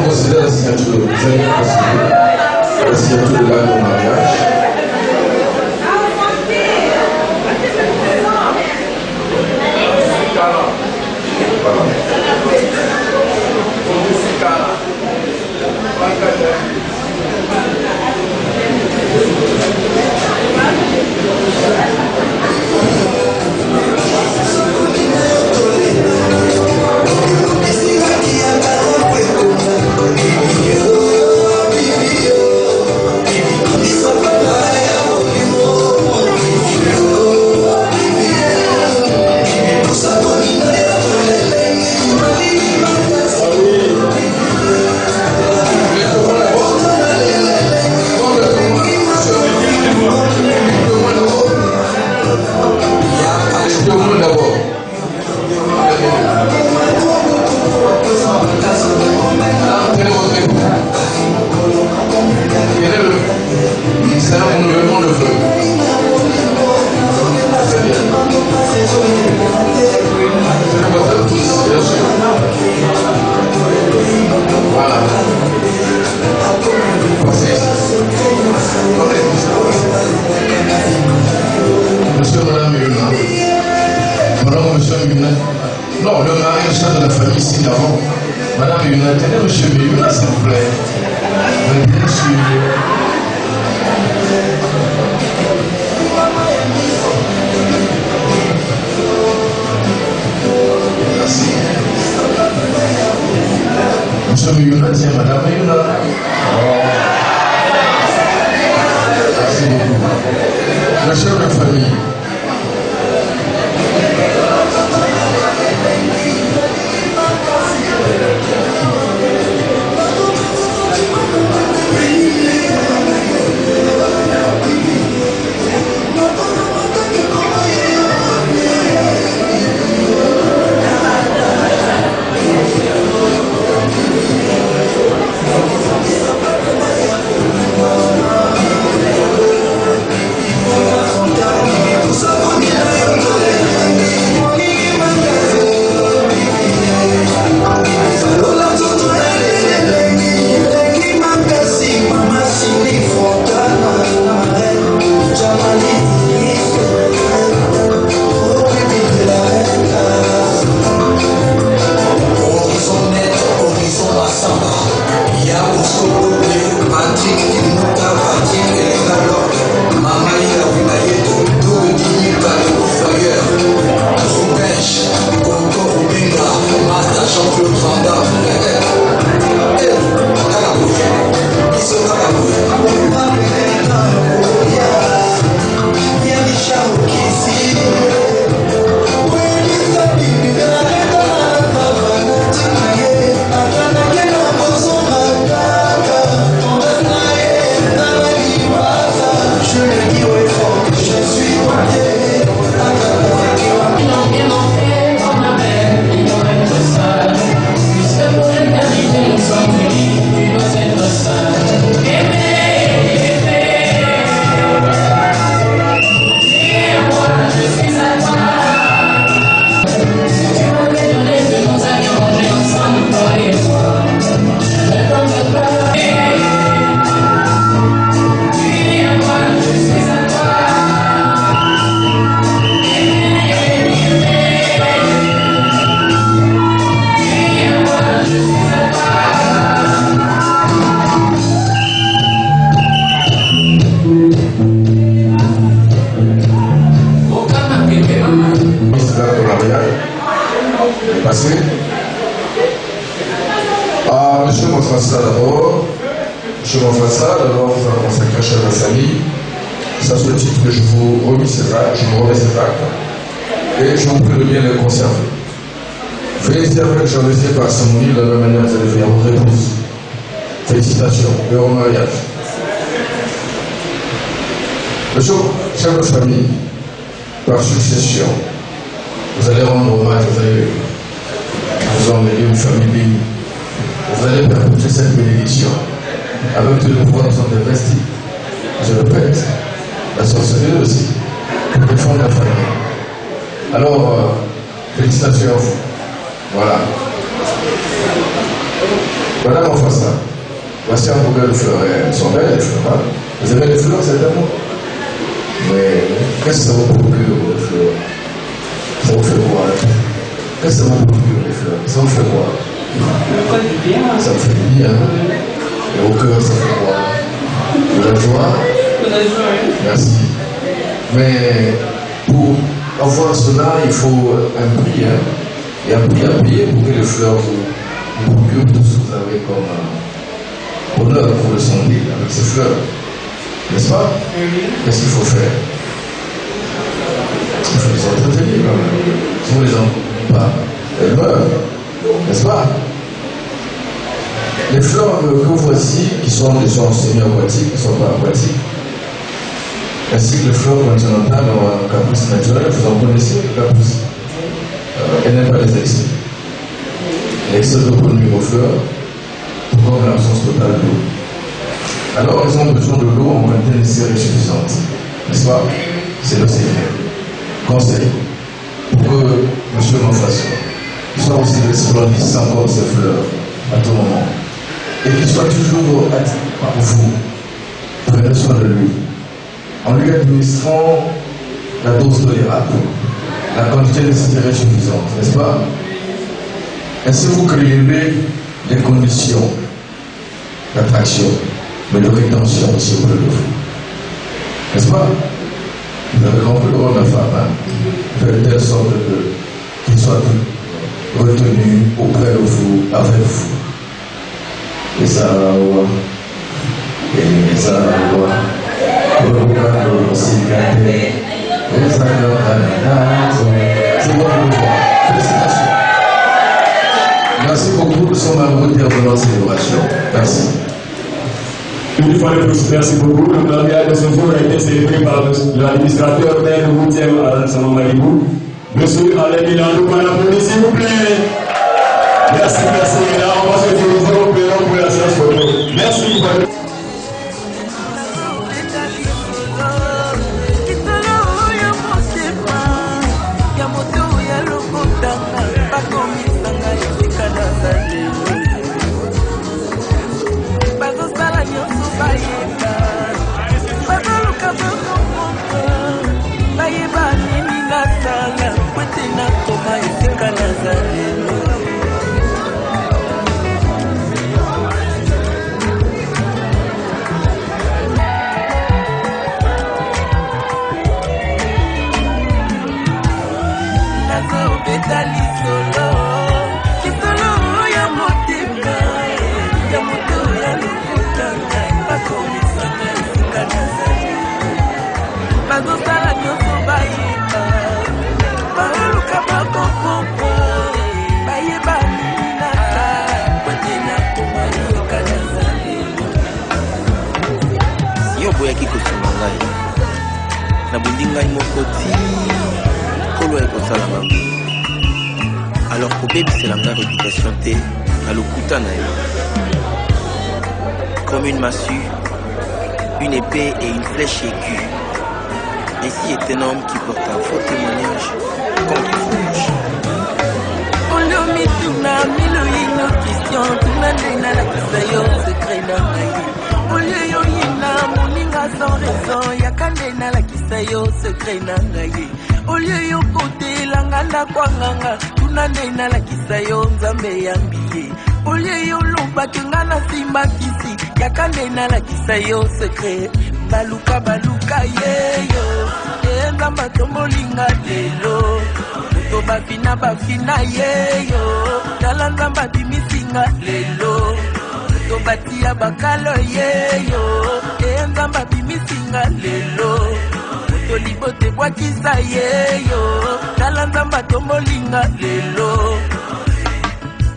Considère la signature, vous allez considérer la signature de l'acte de mariage. Non, le mariage de la famille ici d'avant. Madame Yuna, tenez monsieur Yuna, s'il vous plaît. Bien sûr. Merci. Monsieur Yuna, tiens, madame Yuna. Merci beaucoup. Le chef de famille. Ah, monsieur Mofassa d'abord. Monsieur Mofassa, d'abord, vous avez consacré chez la famille. C'est à ce titre que je vous remets ces actes, et je vous prie de bien les conserver. Veuillez servir Jean-Luc par Samouni de la même manière que vous allez faire vos réponses. Félicitations, heureux mariage. Monsieur, chef de famille, par succession, vous allez rendre hommage, vous allez vous emmener une famille bénie. Vous allez perpétuer cette bénédiction avec tous les pouvoirs qui sont investis. Je répète, la sorcellerie aussi, pour défendre la famille. Alors, félicitations à vous. Voilà. Madame Mofassa, voici un bouquet de fleurs. Elles sont belles, les fleurs. Hein? Vous aimez les fleurs, certainement? Mais qu'est-ce que ça vous procure, les fleurs? Ça vous fait quoi? Qu'est-ce que ça vous procure, les fleurs? Ça vous fait quoi? Ça me fait du bien. Et au cœur, ça fait quoi? De la joie? De la joie. Merci. Mais pour avoir cela, il faut un prix. Hein? Et un prix à payer pour que les fleurs vous procurent tout ce que vous avez comme honneur pour le santé avec ces fleurs. N'est-ce pas? Qu'est-ce qu'il faut faire? Il faut les entretenir quand même. Si vous les entretenez pas, elles meurent. N'est-ce pas? Les fleurs que voici, qui sont des genres semi-aquatiques, qui ne sont pas aquatiques, ainsi que les fleurs continentales en capuce naturelle, vous en connaissez les capuces. Elles n'aiment pas les excès. L'excès d'eau peut nuire aux fleurs, tout comme l'absence totale d'eau. Alors, elles ont besoin de l'eau en quantité nécessaire et suffisante. N'est-ce pas? C'est le secret. Conseil, pour que M. Mofassa soit aussi resplendissant comme ces fleurs à tout moment, et qu'il soit toujours attiré par vous, prenez soin de lui, en lui administrant la dose tolérable, la quantité nécessaire et suffisante, n'est-ce pas? Ainsi vous créerez des conditions d'attraction, mais de rétention aussi auprès de vous. N'est-ce pas? Vous avez compris le rôle de la femme, hein? Faire de telle sorte qu'il soit retenu auprès de vous, avec vous. Et ça va, et ça va, c'est votre félicitations. Merci beaucoup, nous sommes à vous dire de notre célébration. Merci.
Une fois de plus, merci beaucoup. Le mariage de ce jour a été célébré par l'administrateur maire du 8e arrondissement Malibou, M. Alain Milan. Nous allons l'applaudir, s'il vous plaît. Merci, merci. Et là, on va se dire au revoir pour la séance photo. Merci.
boyaki kosunga ngai nabundi ngai moko ti kolo ekosala ngai alors kobebisela ngai réputation te na lokuta na yo comme une massue, une épée et une flèche aiguë. Ainsi est un homme qui porte un faux témoignage contre les faux.
sans raison yakande la kisayo secret nangaye olio yo kote langanda kwanganga tunande na la kisayo nzambe yambiye olio yo loba kengana simba kisi yakande na la kisayo secret baluka yeyo nzamba tombolinga lelo to bafina yeyo tala nzamba bimisinga lelo kati ya bakalo yeyo enzamba bimisinga lelo tolibote bwakisa yeyo tala nzamba tombolinga lelo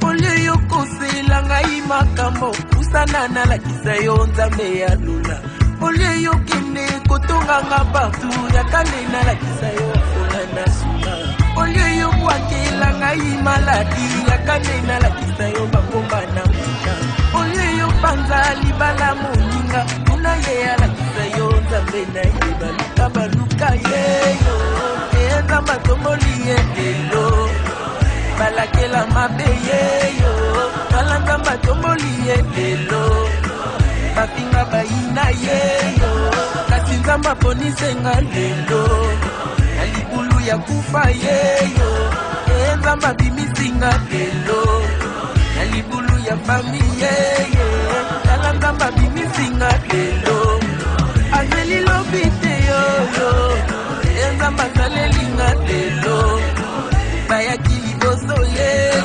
olio yo kosela ngai makambo kusana nalakisa yo nzambe ya lula olio yo kende kotonganga partout yakande nalakisa yo fonga na suna olio yo bwakela ngai maladi yakande nalakisa yo bakomba na muna olio yo panza libala moninga kuna ye alakisa yo nzambe na ye baluka baluka yeyo ezamba tomboli ye lelo balakela mabe yeyo tala nzamba tomboli ye lelo bafinga bayina yeyo kasi nzamba ponisenga lelo na libulu ya kufa yeyo enzamba bimisinga lelo na libulu ya fami yeye tala nzamba bimisinga lelo azeli lobi te yoyo enzamba salelinga lelo bayaki liboso yeye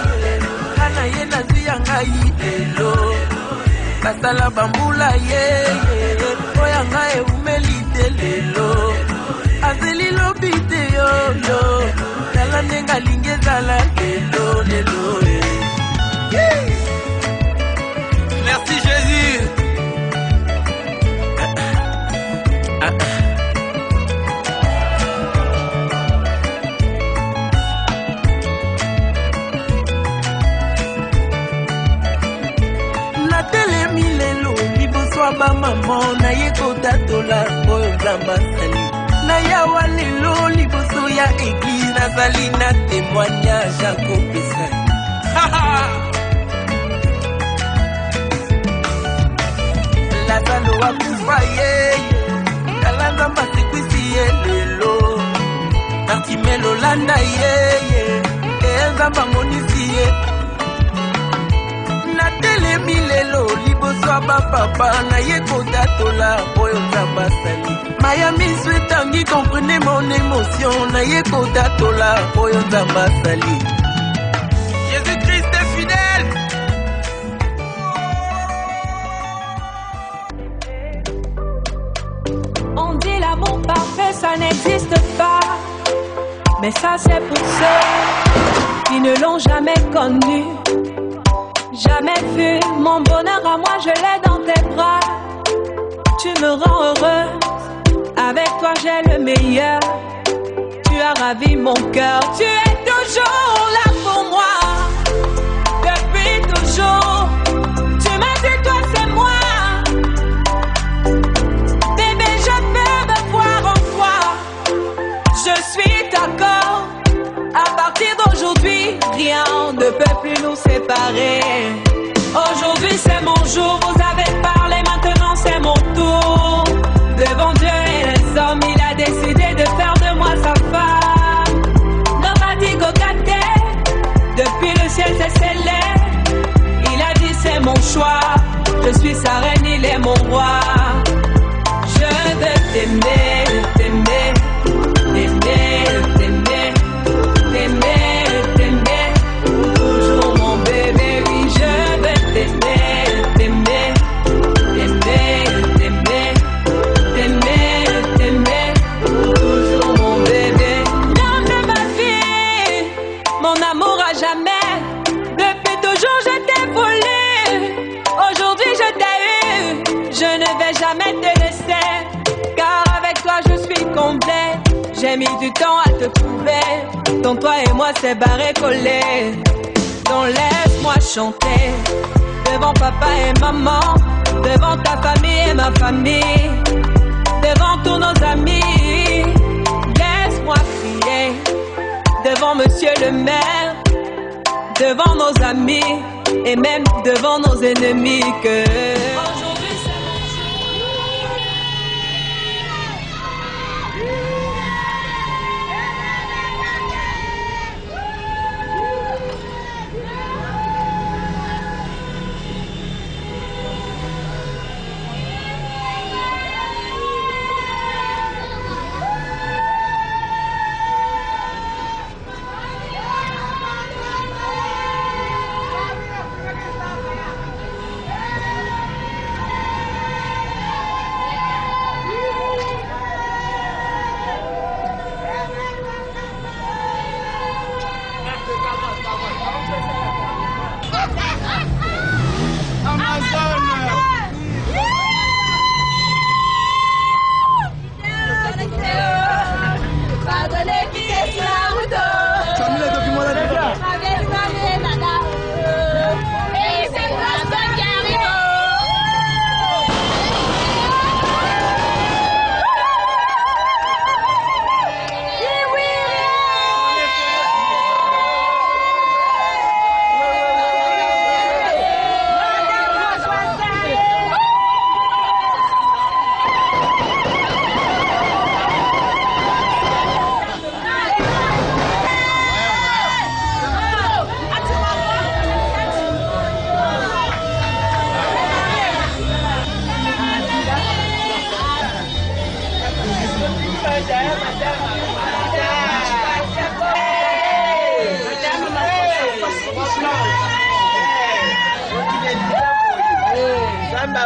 kana ye nazi ya ngai lelo basala bambula yeye oya ngai eumeli te lelo azeli lobi te yoyo tala ndenga lingi ezala lelo lelo. Merci Jésus. Natelemi lelo liboso ya bamama na ye kotatola oyo nzambe asali na yawa lelo liboso ya eglise nazali na témoignage ya kopesa lazalo akufa yeye tala nzambe asekwisi ye lelo martimelo landa yeye enzambe amonisi ye natelemi lelo liboso ya bapapa na ye kotatola oyo nzambe asali maya miso etangi comprenez mon émotion na ye kotatola oyo nzambe asali Jésus-Christ est fidèle.
On dit l'amour parfait, ça n'existe pas. Mais ça c'est pour ceux qui ne l'ont jamais connu. Jamais vu mon bonheur à moi, je l'ai dans tes bras. Tu me rends heureuse, avec toi j'ai le meilleur. Tu as ravi mon cœur, tu es toujours là pour moi. Depuis toujours, tu m'as dit toi c'est moi. Bébé, je peux me voir en toi. Je suis d'accord. À partir d'aujourd'hui, rien ne peut plus nous séparer. Aujourd'hui c'est mon jour, vous avez parlé, maintenant c'est mon tour. Devant Dieu et les hommes, il a décidé de faire de moi sa femme. Nobody go get there. Depuis le ciel c'est scellé. Il a dit c'est mon choix. Je suis sa reine, il est mon roi. Je veux t'aimer, t'aimer, t'aimer, t'aimer, t'aimer, t'aimer. Toujours mon bébé, oui, je veux t'aimer, t'aimer, t'aimer, t'aimer, t'aimer, t'aimer. Toujours mon bébé. L'homme de ma vie, mon amour à jamais. Depuis toujours je t'ai voulu. Aujourd'hui je t'ai eu. Je ne vais jamais te laisser. Car avec toi je suis complet. J'ai mis du temps à te trouver. Dans toi et moi c'est barré collé. Donc laisse-moi chanter devant papa et maman, devant ta famille et ma famille, devant tous nos amis. Laisse-moi crier devant monsieur le maire, devant nos amis et même devant nos ennemis que aujourd'hui c'est mon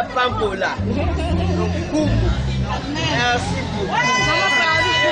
à Pampola. Merci beaucoup.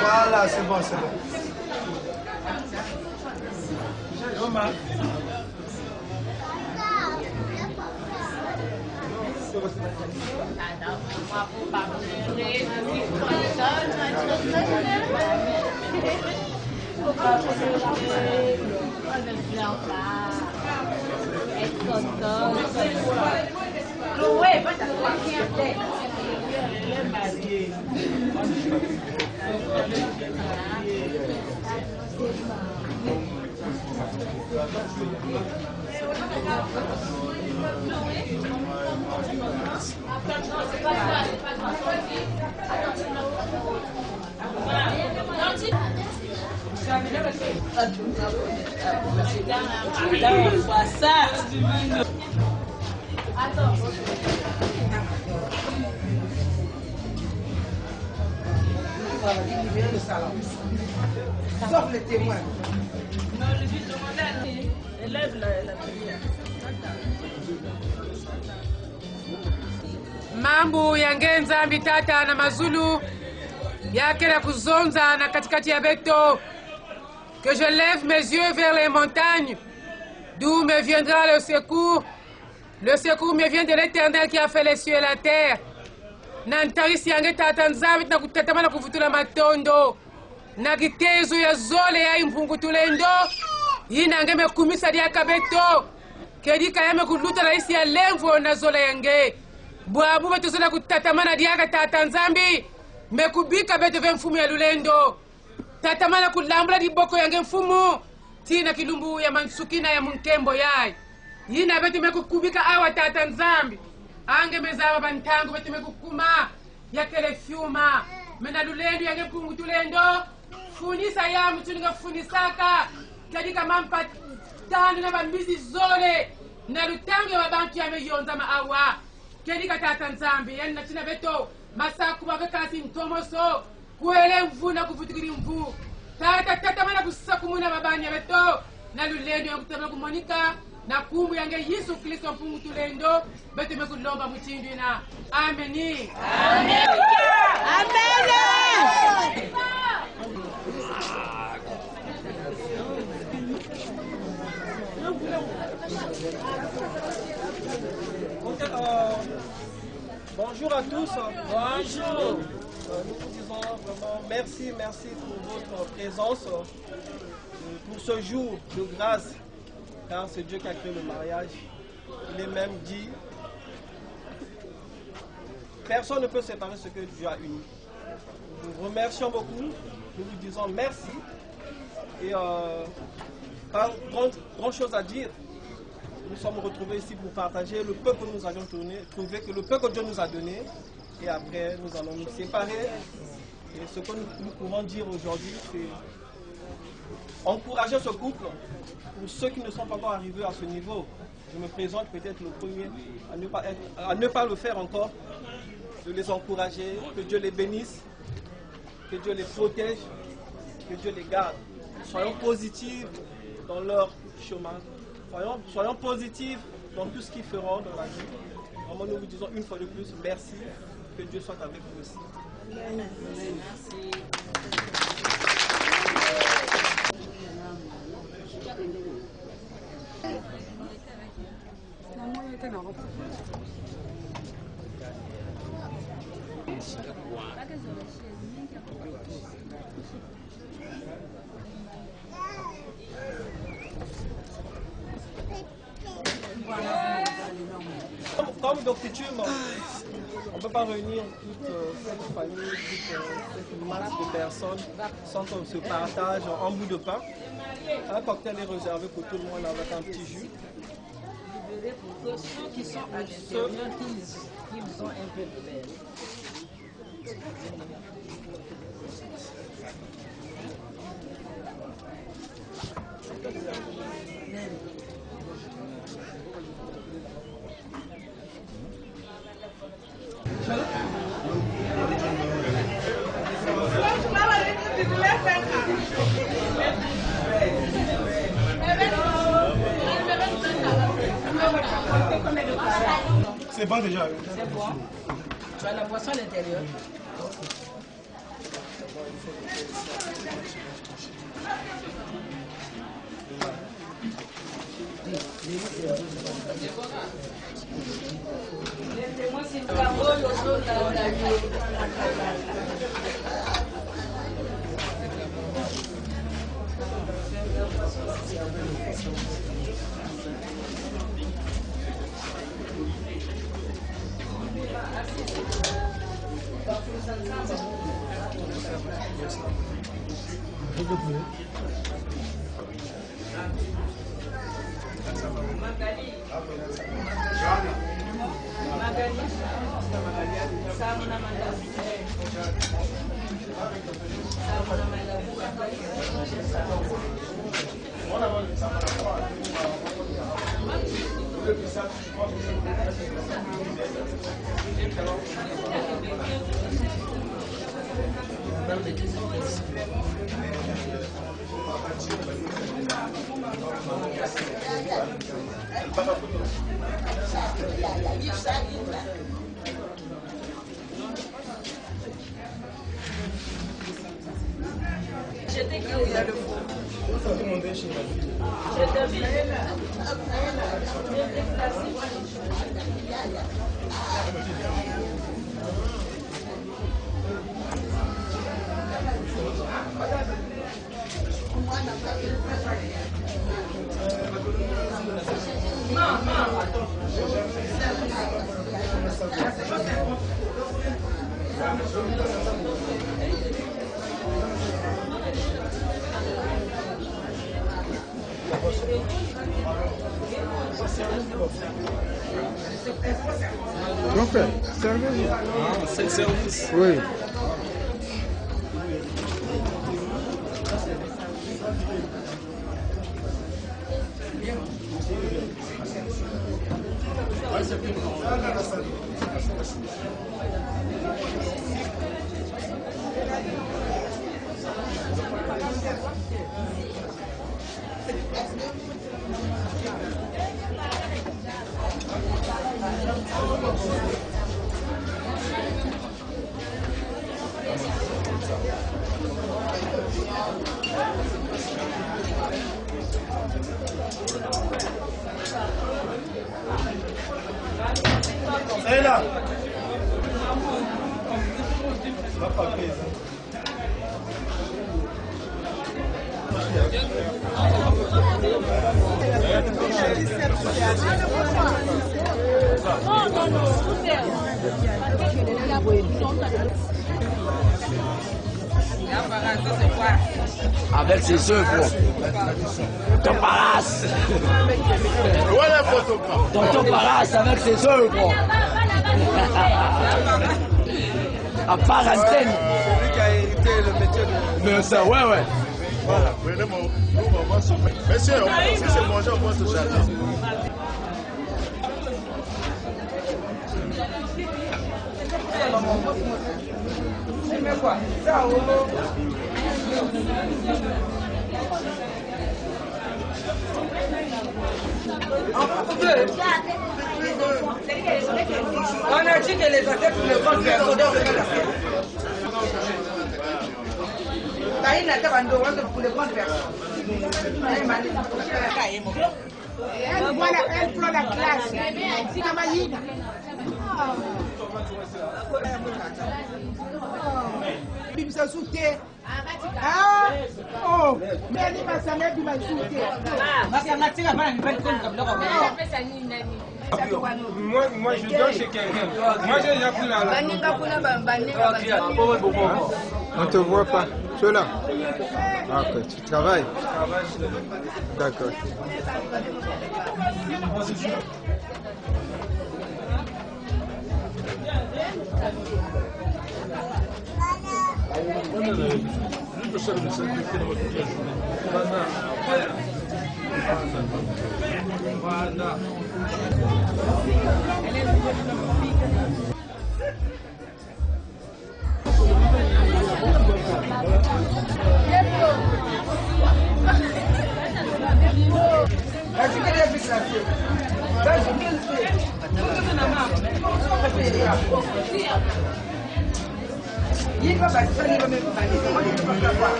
Voilà, c'est bon, c'est bon.
Sauf les témoins.
Élève la prière.
Mambo yange nzambi tata na mazulu yake na kuzonza na katikati ya beto, que je lève mes yeux vers les montagnes d'où me viendra le secours. Le secours me vient de l'Éternel qui a fait les cieux et la terre. Na ntarisi yange tata nzambi na kutatama na kuvutula matondo na kitezo ya zole ya impungu tulendo yina nge mekumisa dia kabeto kedika yame kuluta na isi ya lemvo na zole yange bwabu beto zola kutatamana dia tata nzambi mekubika beto ve mfumu ya lulendo tatamana kulambula di boko yange mfumu tina kilumbu ya mansukina ya munkembo yai yina beto mekukubika awa tata nzambi ange mezawa bantangu beto mekukuma yakele fyuma mena lulendo yange mpungu tulendo funisa yamu tuninga funisaka kadika mampa tanu na bambizi zole na lutange wa bantu ya meyonza maawa kadika tata nzambi yani nachina beto masaku wakakasi ntomoso kuele mvu na kufutikiri mvu tata mana kusakumuna mabanya beto na lulendo ya kutabla kumonika na kumbu yange Yesu Kristo mpungu tulendo beto mekulomba mchindina ameni amen amen
à tous. Bonjour. Nous vous disons vraiment merci pour votre présence, pour ce jour de grâce, car c'est Dieu qui a créé le mariage. Il est même dit, personne ne peut séparer ce que Dieu a uni. Nous vous remercions beaucoup, nous vous disons merci. Et pas grand chose à dire. Nous sommes retrouvés ici pour partager le peu que nous avions trouvé, que le peu que Dieu nous a donné. Et après, nous allons nous séparer. Et ce que nous pouvons dire aujourd'hui, c'est encourager ce couple. Pour ceux qui ne sont pas encore arrivés à ce niveau, je me présente peut-être le premier à ne pas le faire encore. De les encourager, que Dieu les bénisse, que Dieu les protège, que Dieu les garde. Soyons positifs dans leur chemin. Soyons positifs dans tout ce qu'ils feront dans la vie. Vraiment, nous vous disons une fois de plus, merci. Que Dieu soit avec vous aussi. Amen. Merci. Comme de coutume, on ne peut pas réunir toute cette famille, toute cette masse de personnes sans qu'on se partage un bout de pain. Un cocktail est réservé pour tout le monde avec un petit jus.
Pour que ceux qui sont à l'extérieur, qu'ils ont un peu de verre.
C'est bon déjà.
C'est bon. Tu as la boisson à l'intérieur. Laissez-moi s'il vous plaît. J'étais qui il y a le fond.
Grand frère, servez-vous. Ah, c'est le service. Oui. Et là.
Avec ses œuvres. Tonton Paras. Tonton Paras avec ses œuvres. À part antenne.
C'est lui qui a hérité le métier de...
Mais ça, ouais.
Voilà, prenez-moi. Monsieur, si c'est manger, on va se charger.
Mais quoi? Ça, on a dit que les attaques pour le compte personne. Il n'a pas de pour le compte personne. Elle prend la classe. Oh, mais il m'a jamais dit ma souté.
Moi, je donne chez quelqu'un. Moi, j'ai déjà pris la... On ne te voit pas. Tu es là? Ah, ok, tu travailles? D'accord.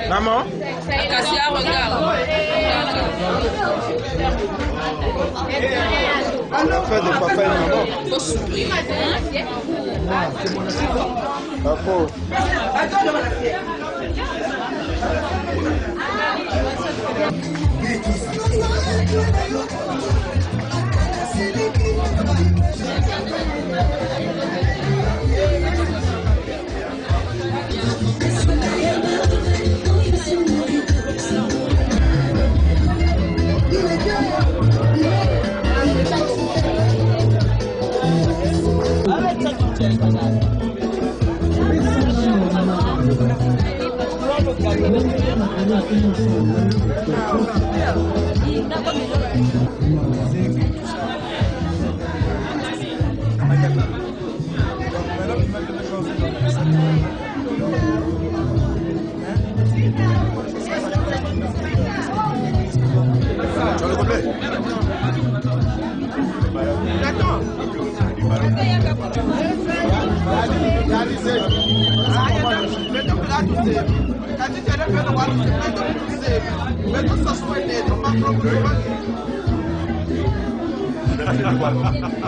Maman?
Cassia, regarde.
L'affaire de papa et maman.
Faut sourire.
Pas faux.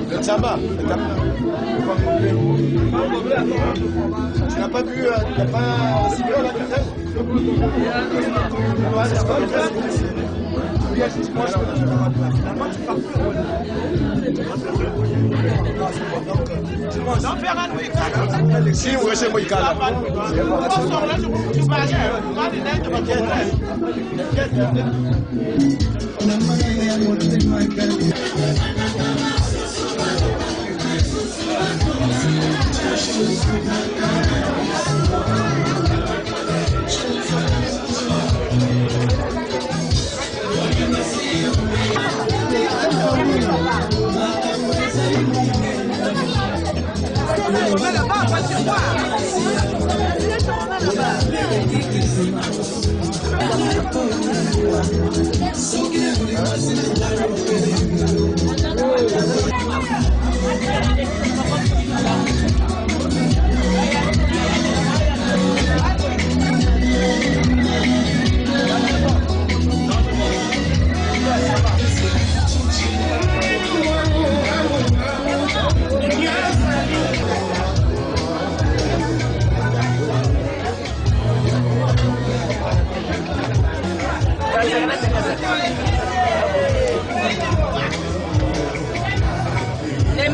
Le tabac. Tu n'as pas bu, tu n'as pas ciblé la crème? Si, oui, c'est moi qui calme.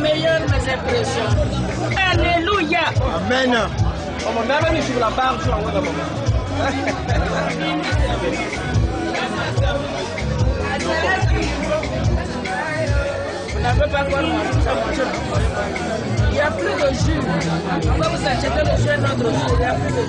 meilleures mes impressions. Alléluia.
Amen. On m'a même mis sur la barre, sur la voie de maman.
Vous n'avez pas quoi manger. Il n'y a plus de jus. On va vous acheter le jus un autre jour. Il n'y a plus de jus.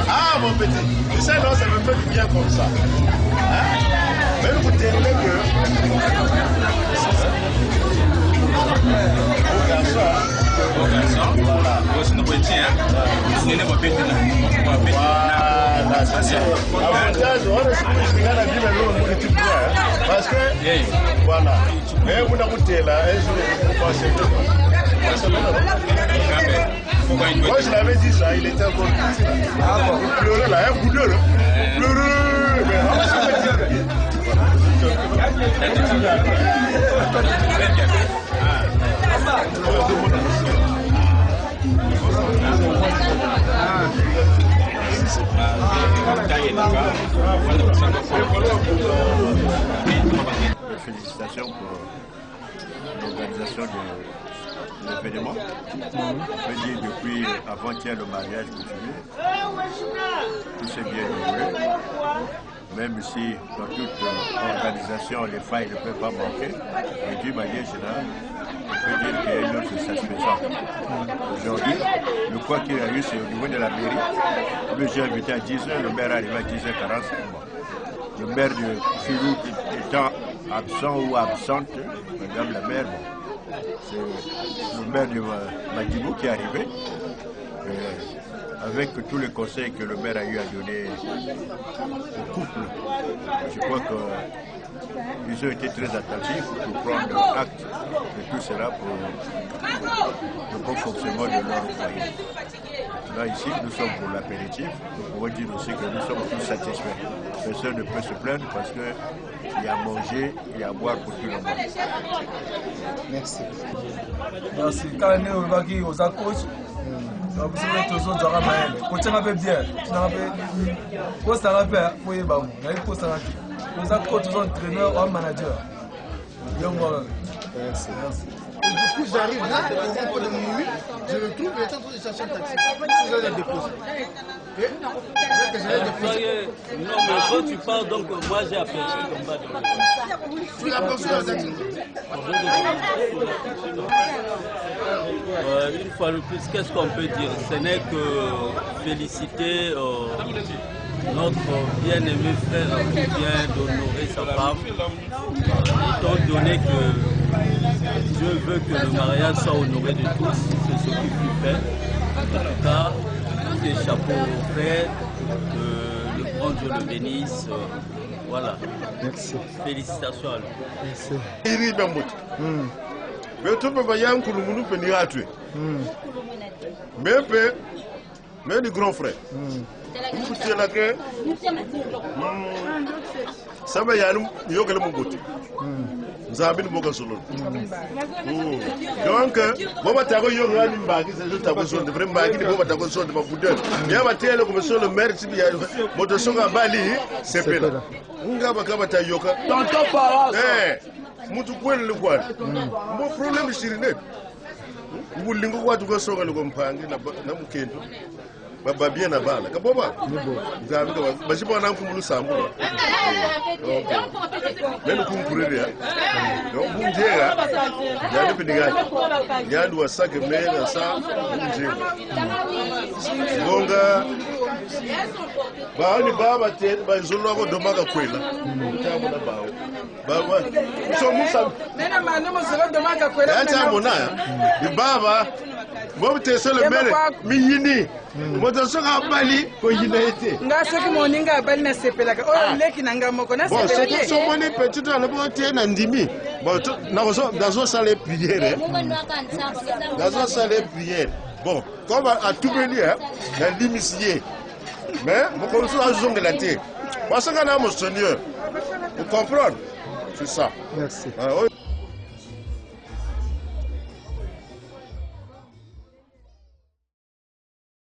Ah mon petit, tu sais non, ça me fait du bien comme ça. Hein? Même vous tenez que... Voilà, ça c'est avantage. Parce que, voilà. Mais vous n'avez pas là, vous pensez moi je l'avais dit ça, il était encore petit. Il pleurait là, un coup d'eau là. Il pleurait.
Félicitations pour l'organisation de l'événement. Je veux dire, depuis avant-hier, le mariage continue. Tout s'est bien déroulé. Même si dans toute organisation, les failles ne peuvent pas manquer, mais d'une manière générale, on peut dire qu'il y a une autre satisfaction. Aujourd'hui, le quoi qu'il y a eu, c'est au niveau de la mairie. Le j'ai invité à 10h, le maire est arrivé à 10h45. Le maire de Filou étant absent ou absente, madame la maire, c'est le maire de Madibou qui est arrivé. Avec tous les conseils que le maire a eu à donner au couple, je crois qu'ils ont été très attentifs pour prendre acte de tout cela pour le bon fonctionnement de leur foyer. Là, ici, nous sommes pour l'apéritif. Nous pouvons dire aussi que nous sommes tous satisfaits. Personne ne peut se plaindre parce qu'il y a à manger et à boire pour tout le monde.
Merci.
Merci. Quand on va dire aux coach, donc si vous êtes tous autres, coach un peu bien. Poste un peu, oui, bah, il y a une poste un peu. Nous avons coach, entraîneur ou manager.
Merci.
Et du coup, j'arrive là, au rond de Moui, je le trouve, il est en train de chercher un taxi. Vous allez le déposer.
Non, mais quand tu parles, donc moi j'ai aperçu comme bas de
tu l'as aperçu dans le taxi?
Une fois de plus, qu'est-ce qu'on peut dire? Ce n'est que féliciter notre bien-aimé frère qui vient d'honorer sa femme, étant donné que Dieu veut que le mariage soit honoré de tous, c'est ce qu'il fut fait. En tout cas, des chapeaux au frère, que le grand Dieu le bénisse. Voilà.
Merci.
Félicitations à lui.
Merci.
Mais tout le monde va nous venir à tuer. Mais du grand frère. Vous écoutez là que ça va y aller, il y a mon côté. Nous avons une bonne solution. Donc, bon, tu as une bague, c'est juste ta question de vraie bague, il faut ta question de ma boudeur. Bien, ma télé, comme sur le maire, si il y a mon son à Bali, c'est pela. Ngaba Kabata Yoka. Tonton Paras. Eh, Moutoukoué le quoi. Mon problème, c'est que vous voulez voir tout ça, le compagnie, n'a pas Baba bien na bala kaboba nzambe bashi bona mfumulu sambu meno kumkurere ya bunjera yani pinigani yani wasake mena sa bunjera bonga baani baba te bazolo ko domaga kwela tamo na bawo baba so musa
nena manemo zolo domaga kwela
ya tamo na di baba Moi, tu es le maire, Miyini. Moi, je suis à Bali, pour y aller.
Nga soki moninga bali na sepelaka. Oh, leki nanga moko na
Bon,
sepelaka.
c'est que mon petit dans le bon tien Nandimi. Bon, dans un salé prière. Dans un salé prière. Bon, comme à tout venir, dans l'immiscier. Mais, vous connaissez la zone de la terre. Parce qu'on a mon Seigneur. Vous comprenez? C'est ça.
Merci.